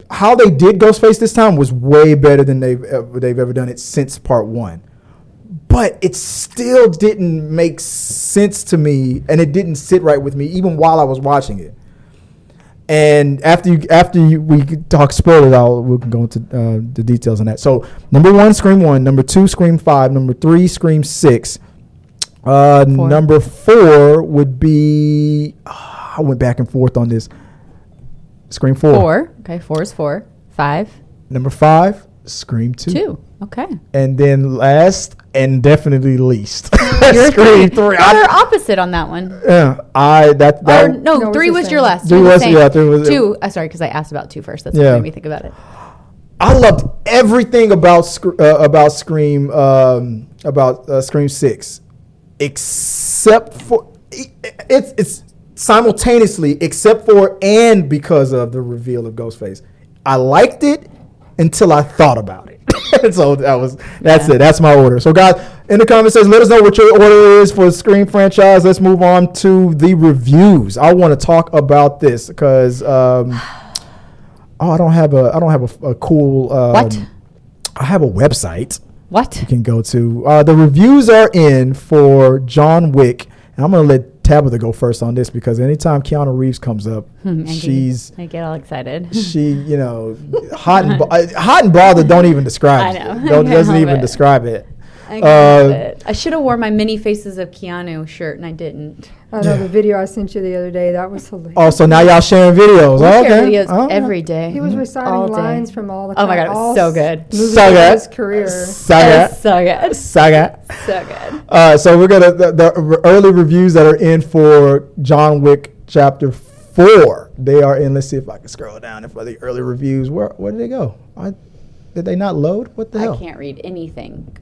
How they did Ghostface this time was way better than they've ever done it since part 1. But it still didn't make sense to me, and it didn't sit right with me even while I was watching it. And we talk spoilers, we can go into the details on that. So number 1, Scream 1. Number 2, Scream 5. Number 3, Scream 6. Number 4 would be. I went back and forth on this. Scream 4. 4. Okay, 4 is 4. 5. Number 5, Scream 2. 2. Okay. And then last and definitely least, You're Scream 3. We're opposite on that one. Yeah, no, 3 was your last. 3 was 3 was 2. Sorry, because I asked about 2 first. That's what made me think about it. I loved everything about Scream Scream 6, except for it's simultaneously, except for and because of the reveal of Ghostface. I liked it until I thought about it. So that's it. That's my order. So guys, in the comments section, let us know what your order is for the Scream franchise. Let's move on to the reviews. I want to talk about this because I don't have a cool what? I have a website. What? You can go to. The reviews are in for John Wick. And I'm going to let Tabatha go first on this because anytime Keanu Reeves comes up, I get all excited. Hot and bothered don't even describe it. I know. Doesn't even describe it. I should have worn my Many Faces of Keanu shirt, and I didn't. I know the video I sent you the other day. That was hilarious. Oh, so now y'all sharing videos. We share videos every day. He was reciting lines from all the. Oh my god, it was so good. So good. His career. So good. So we're gonna the early reviews that are in for John Wick Chapter 4. They are in. Let's see if I can scroll down and for the early reviews. Where did they go? Did they not load? What the hell? I can't read anything.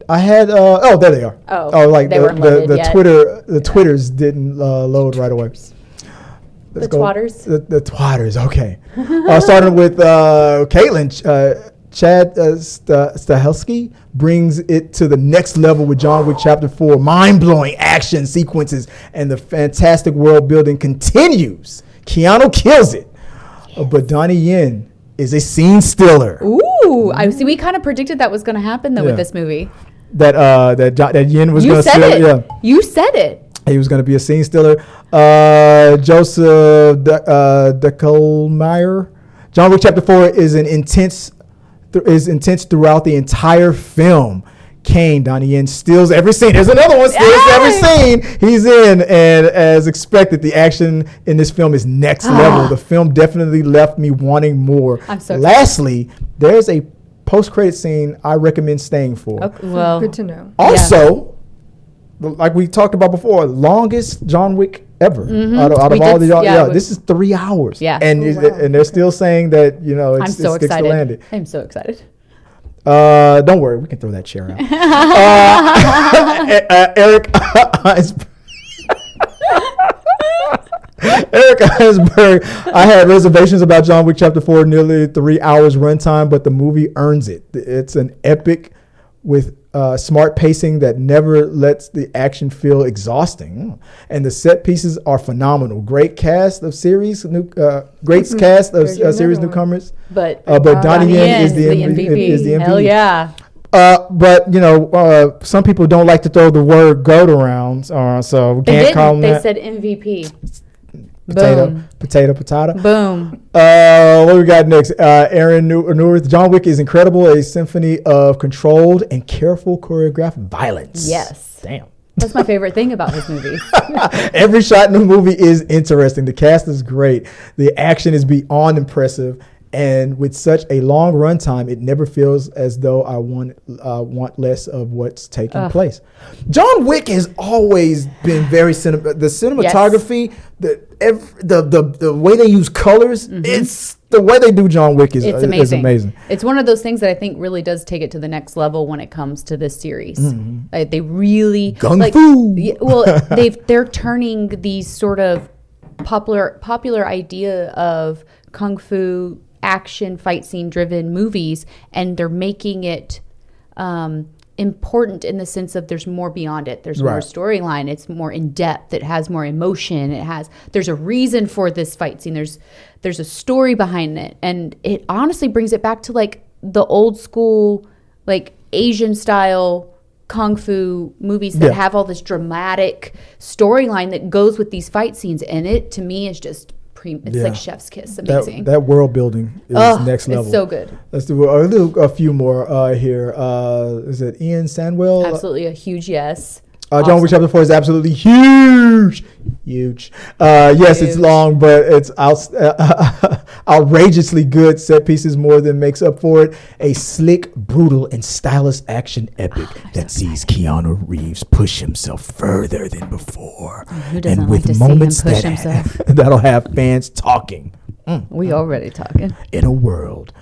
I had there they are. Like they weren't loaded the yet. Twitters didn't load right away. The twatters. The twatters. Okay. Starting with Caitlin, Chad Stahelski brings it to the next level with John Wick Chapter 4. Mind-blowing action sequences and the fantastic world building continues. Keanu kills it, but Donnie Yen is a scene stealer. Ooh, I see. We kind of predicted that was going to happen though with this movie. That Yen was going to steal. Yeah, you said it. He was going to be a scene stealer. Joseph Decolmeyer. John Wick Chapter 4 is intense throughout the entire film. Kane, Donnie Yen steals every scene. There's another one, steals every scene he's in. And as expected, the action in this film is next level. The film definitely left me wanting more. I'm so Lastly, there's a post-credit scene I recommend staying for. Okay, well, good to know. Also, like we talked about before, longest John Wick ever out of all the this is 3 hours. Yeah, and they're still saying that it's sticks to landing. I'm so excited. Don't worry, we can throw that chair out. Eric Eisberg, I had reservations about John Wick Chapter 4, nearly 3 hours runtime, but the movie earns it. It's an epic with smart pacing that never lets the action feel exhausting, and the set pieces are phenomenal. Great cast of series newcomers. But Donnie Yen is the MVP. Hell yeah. But some people don't like to throw the word GOAT around, so we can't call him that. They said MVP. Potato. Boom. What we got next? Aaron Newirth. John Wick is incredible. A symphony of controlled and careful choreographed violence. Yes. Damn. That's my favorite thing about his movies. Every shot in the movie is interesting. The cast is great. The action is beyond impressive. And with such a long runtime, it never feels as though I want less of what's taking place. John Wick has always been very the cinematography, the way they use colors. It's the way they do John Wick is amazing. It's one of those things that I think really does take it to the next level when it comes to this series. They really Gung Fu. Well, they're turning these sort of popular idea of kung fu action fight scene driven movies, and they're making it important in the sense of there's more beyond it. There's more storyline. It's more in depth. It has more emotion. There's a reason for this fight scene. There's a story behind it, and it honestly brings it back to like the old school, like Asian style kung fu movies that have all this dramatic storyline that goes with these fight scenes, and it to me is just it's like chef's kiss. Amazing. That world building is next level. It's so good. Let's do a few more here. Is it Ian Sandwell? Absolutely a huge yes. John Wick Chapter 4 is absolutely huge. Yes, it's long, but it's outrageously good. Set pieces more than makes up for it. A slick, brutal, and stylish action epic that sees Keanu Reeves push himself further than before. Who doesn't like to see him push himself? That'll have fans talking. We already talking. In a world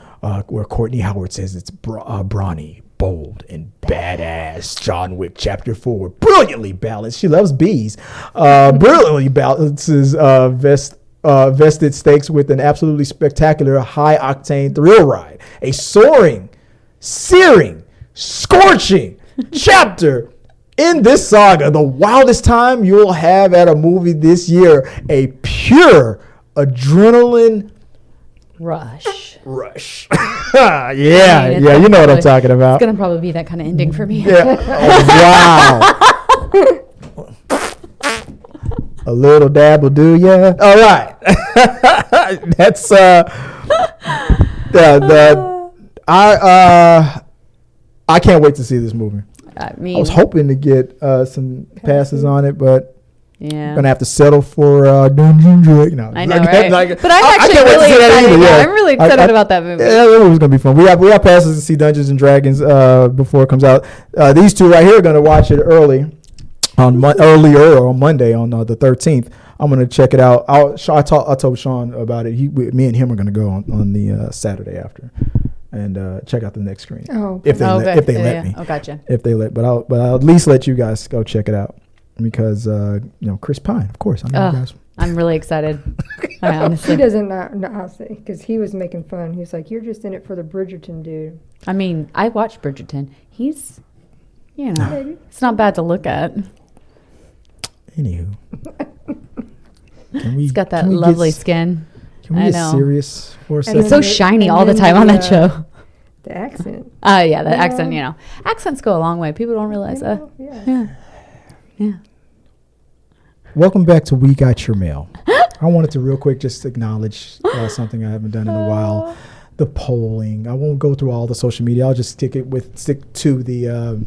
where Courtney Howard says it's brawny, bold, and badass, John Wick Chapter 4 brilliantly balanced. She loves bees. Brilliantly balances vested stakes with an absolutely spectacular high-octane thrill ride. A soaring, searing, scorching chapter in this saga. The wildest time you'll have at a movie this year. A pure adrenaline rush. Yeah, you know what I'm talking about. It's gonna probably be that kind of ending for me. Yeah. Wow. A little dab will do ya. All right. That's I can't wait to see this movie. I was hoping to get some passes on it, but gonna have to settle for Dungeon Dragon. No, I know, right? But I'm actually really excited. I'm really excited about that movie. Yeah, that movie's gonna be fun. We have passes to see Dungeons and Dragons before it comes out. These two right here are gonna watch it earlier on Monday on the 13th. I'm gonna check it out. I told Sean about it. Me and him are gonna go on the Saturday after and check out the next screen. If they let me. Oh, gotcha. If they let, but I'll at least let you guys go check it out. Because Chris Pine, of course. I'm really excited. He doesn't know because he was making fun. He was like, "You're just in it for the Bridgerton dude." I mean, I watched Bridgerton. He's, it's not bad to look at. Anywho, he's got that lovely skin. Can we get serious for a second? He's so shiny all the time on that show. The accent. The accent. Accents go a long way. People don't realize that. Yeah. Welcome back to We Got Your Mail. I wanted to real quick just acknowledge something I haven't done in a while. The polling. I won't go through all the social media. I'll just stick to the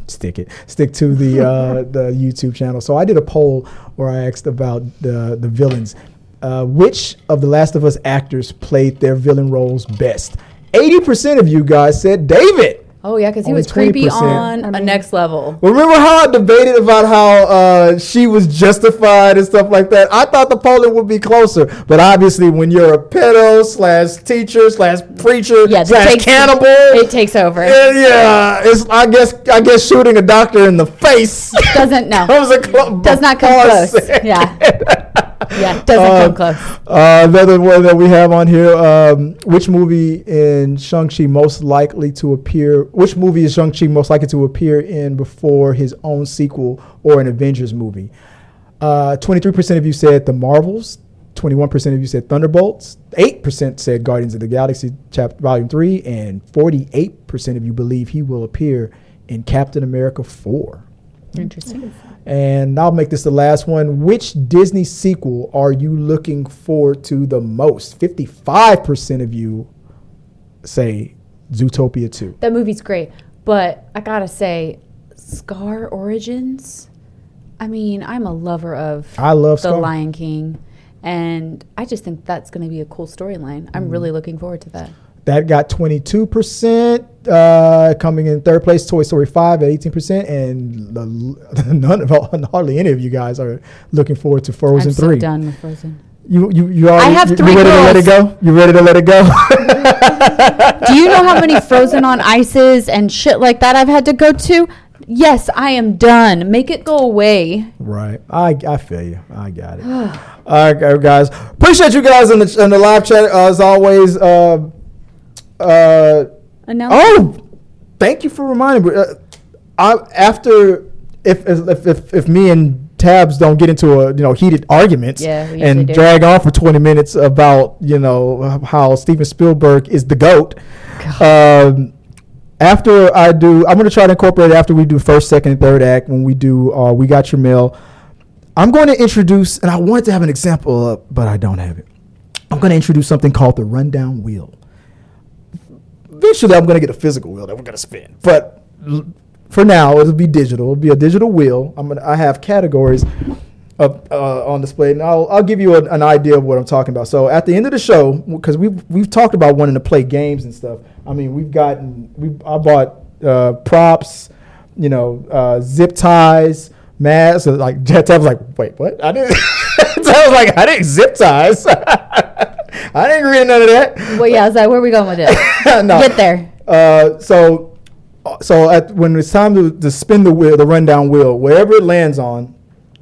the YouTube channel. So I did a poll where I asked about the villains. Which of the Last of Us actors played their villain roles best? 80% of you guys said David. Oh, yeah, because he was creepy on a next level. Remember how I debated about how she was justified and stuff like that? I thought the polling would be closer. But obviously, when you're a pedo / teacher / preacher / cannibal. It takes over. It's I guess shooting a doctor in the face. Does not come close. Yeah. Yeah, doesn't come close. Another one that we have on here. Which movie in Shang-Chi most likely to appear? Which movie is Shang-Chi most likely to appear in before his own sequel or an Avengers movie? 23% of you said The Marvels. 21% of you said Thunderbolts. 8% said Guardians of the Galaxy Volume 3. And 48% of you believe he will appear in Captain America 4. Interesting. And I'll make this the last one. Which Disney sequel are you looking forward to the most? 55% of you say Zootopia 2. That movie's great. But I got to say, Scar Origins, I mean, I'm a lover of The Scar. Lion King. And I just think that's going to be a cool storyline. I'm really looking forward to that. That got 22%. Coming in third place, Toy Story 5 at 18%. And hardly any of you guys are looking forward to Frozen 3. I'm so done with Frozen. You already, I have 3 you ready girls. to let it go? You ready to let it go? Do you know how many Frozen on Ices and shit like that I've had to go to? Yes, I am done. Make it go away. Right. I feel you. I got it. All right, guys. Appreciate you guys in the live chat as always. Thank you for reminding me. If me and Tabs don't get into heated arguments and drag on for 20 minutes about how Steven Spielberg is the GOAT. After I'm going to try to incorporate it after we do first, second, and third act. When we do We Got Your Mail, I'm going to introduce, and I wanted to have an example up, but I don't have it. I'm going to introduce something called the Rundown Wheel. Eventually, I'm going to get a physical wheel that we're going to spin. But for now, it'll be digital. It'll be a digital wheel. I have categories on display, and I'll give you an idea of what I'm talking about. So at the end of the show, because we've talked about wanting to play games and stuff. I mean, I bought props, zip ties, masks. Like Tab was like, wait, what? I didn't. I was like, I didn't zip ties. I didn't read none of that. Well, yeah, I was like, where are we going with this? No. Get there. So when it's time to spin the wheel, the rundown wheel, wherever it lands on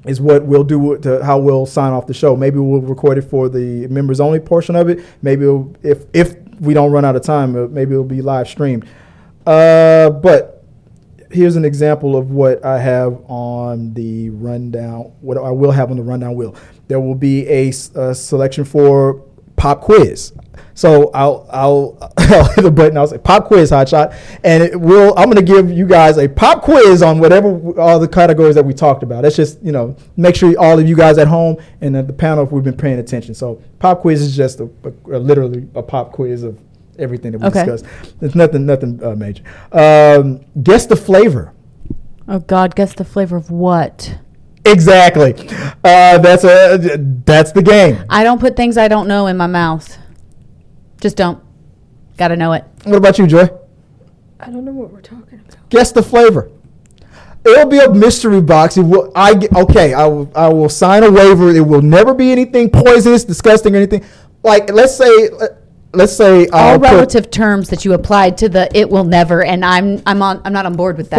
is what we'll do to how we'll sign off the show. Maybe we'll record it for the members only portion of it. Maybe if we don't run out of time, maybe it'll be live streamed. But here's an example of what I have on the rundown. What I will have on the rundown wheel. There will be a selection for pop quiz. So I'll hit the button. I'll say pop quiz, hotshot, and I'm going to give you guys a pop quiz on whatever all the categories that we talked about. That's just make sure all of you guys at home and the panel, if we've been paying attention. So pop quiz is just literally a pop quiz of everything that we discussed. It's nothing major. Guess the flavor. Oh God, guess the flavor of what? Exactly. That's the game. I don't put things I don't know in my mouth. Just don't. Gotta know it. What about you, Joy? I don't know what we're talking about. Guess the flavor. It'll be a mystery box. I will sign a waiver. It will never be anything poisonous, disgusting, or anything. Like let's say all relative terms that you applied to the it will never, and I'm not on board with that.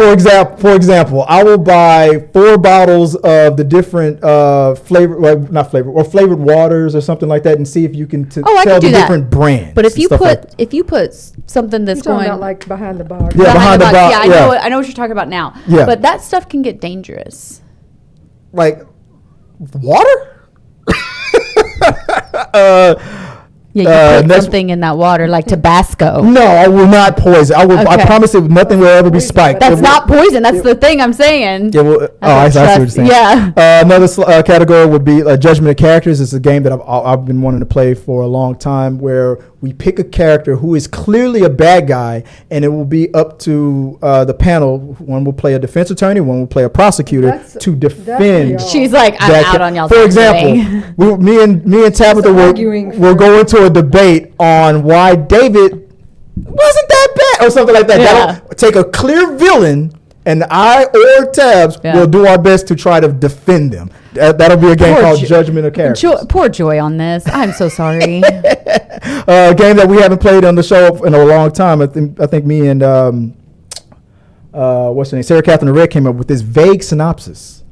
For example, I will buy 4 bottles of the different flavored waters or something like that, and see if you can tell the different brands. But if you put something that's going about like behind the box. Yeah, behind the box. Yeah, I know what you're talking about now. Yeah. But that stuff can get dangerous. Like water? Yeah, you put something in that water like Tabasco. No, I will not poison. I promise you, nothing will ever be spiked. That's not poison. That's the thing I'm saying. Yeah, I see what you're saying. Yeah. Another category would be Judgment of Characters. It's a game that I've been wanting to play for a long time, where we pick a character who is clearly a bad guy, and it will be up to the panel. One will play a defense attorney, one will play a prosecutor to defend. She's like, I'm out on y'all. For example, me and Tabatha will go into a debate on why David wasn't that bad or something like that. Yeah. Take a clear villain, and I or Tabs will do our best to try to defend them. That'll be a game called Judgment of Characters. Poor Joy on this. I'm so sorry. A game that we haven't played on the show in a long time. I think me and what's her name, Sarah Catherine Red came up with this vague synopsis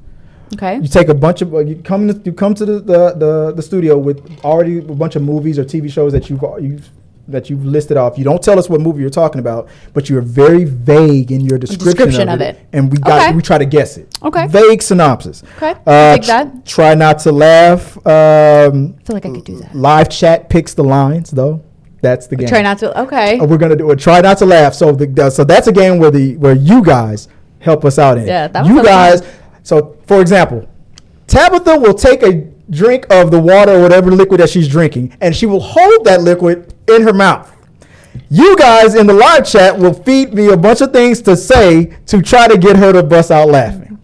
Okay. You take a bunch of you come to the studio with already a bunch of movies or TV shows that you've listed off. You don't tell us what movie you're talking about, but you're very vague in your description of it. And we try to guess it. Okay. Vague synopsis. Okay. Take that. Try not to laugh. I feel like I could do that. Live chat picks the lines though. That's the game. Try not to. Okay. We're gonna do it. Try not to laugh. So that's a game where you guys help us out in. Yeah. That was you guys. fun. So for example, Tabatha will take a drink of the water or whatever liquid that she's drinking, and she will hold that liquid in her mouth. You guys in the live chat will feed me a bunch of things to say to try to get her to bust out laughing.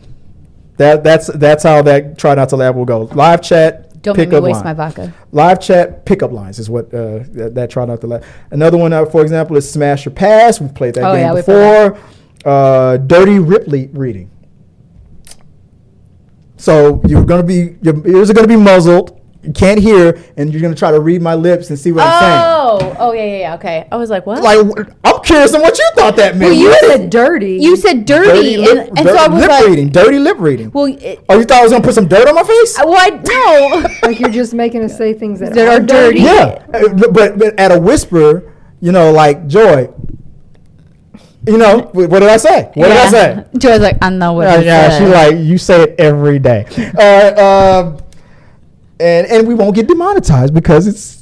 That's how that try not to laugh will go. Live chat. Don't make me waste my vodka. Live chat pickup lines is what that try not to laugh. Another one, for example, is Smash or Pass. We've played that game before. Dirty Ripley reading. So your ears are gonna be muzzled. You can't hear, and you're gonna try to read my lips and see what I'm saying. Oh, yeah. Okay. I was like, what? Like, I'm curious on what you thought that meant. Well, you said dirty. You said dirty, and so I was lip like, reading, dirty lip reading. Well, you thought I was gonna put some dirt on my face? No. Like you're just making us say things that are dirty. Yeah, but at a whisper, like Joy. What did I say? What did I say? Joy's like, I know what you said. She's like, you say it every day. And we won't get demonetized because it's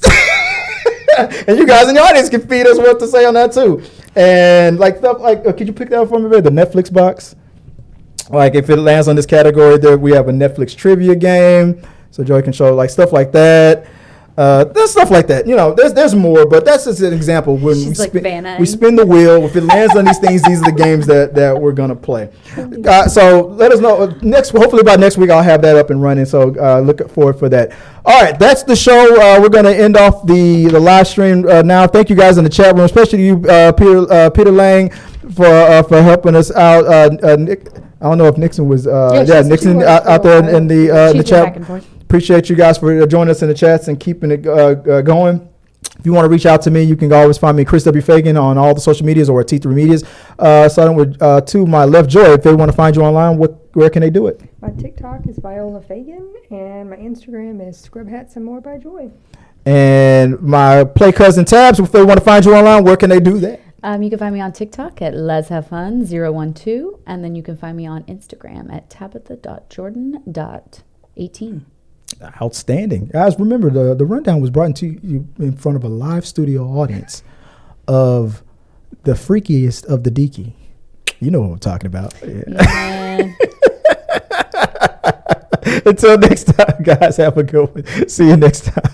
and you guys in the audience can feed us what to say on that too. And like stuff like, could you pick that up for me, babe? The Netflix box. Like if it lands on this category, there we have a Netflix trivia game, so Joy can show like stuff like that. There's stuff like that. There's more, but that's just an example. When we spin the wheel. If it lands on these things, these are the games that we're gonna play. So let us know hopefully by next week I'll have that up and running. So look forward for that. All right, that's the show. We're gonna end off the live stream now. Thank you guys in the chat room, especially you, Peter Lang, for helping us out. Nick, I don't know if Nixon was Nixon out there in the chat. Appreciate you guys for joining us in the chats and keeping it going. If you want to reach out to me, you can always find me, Chris W. Fagan, on all the social medias or at Th3 Medias. Starting with to my left, Joy. If they want to find you online, where can they do it? My TikTok is Viola Fagan, and my Instagram is Scrub Hats and More by Joy. And my Play Cousin Tabs, if they want to find you online, where can they do that? You can find me on TikTok at Let's Have Fun 012, and then you can find me on Instagram at Tabatha.Jordan.18. Outstanding. Guys, remember the rundown was brought to you in front of a live studio audience of the freakiest of the deaky. You know what I'm talking about. Yeah. Until next time, guys, have a good one. See you next time.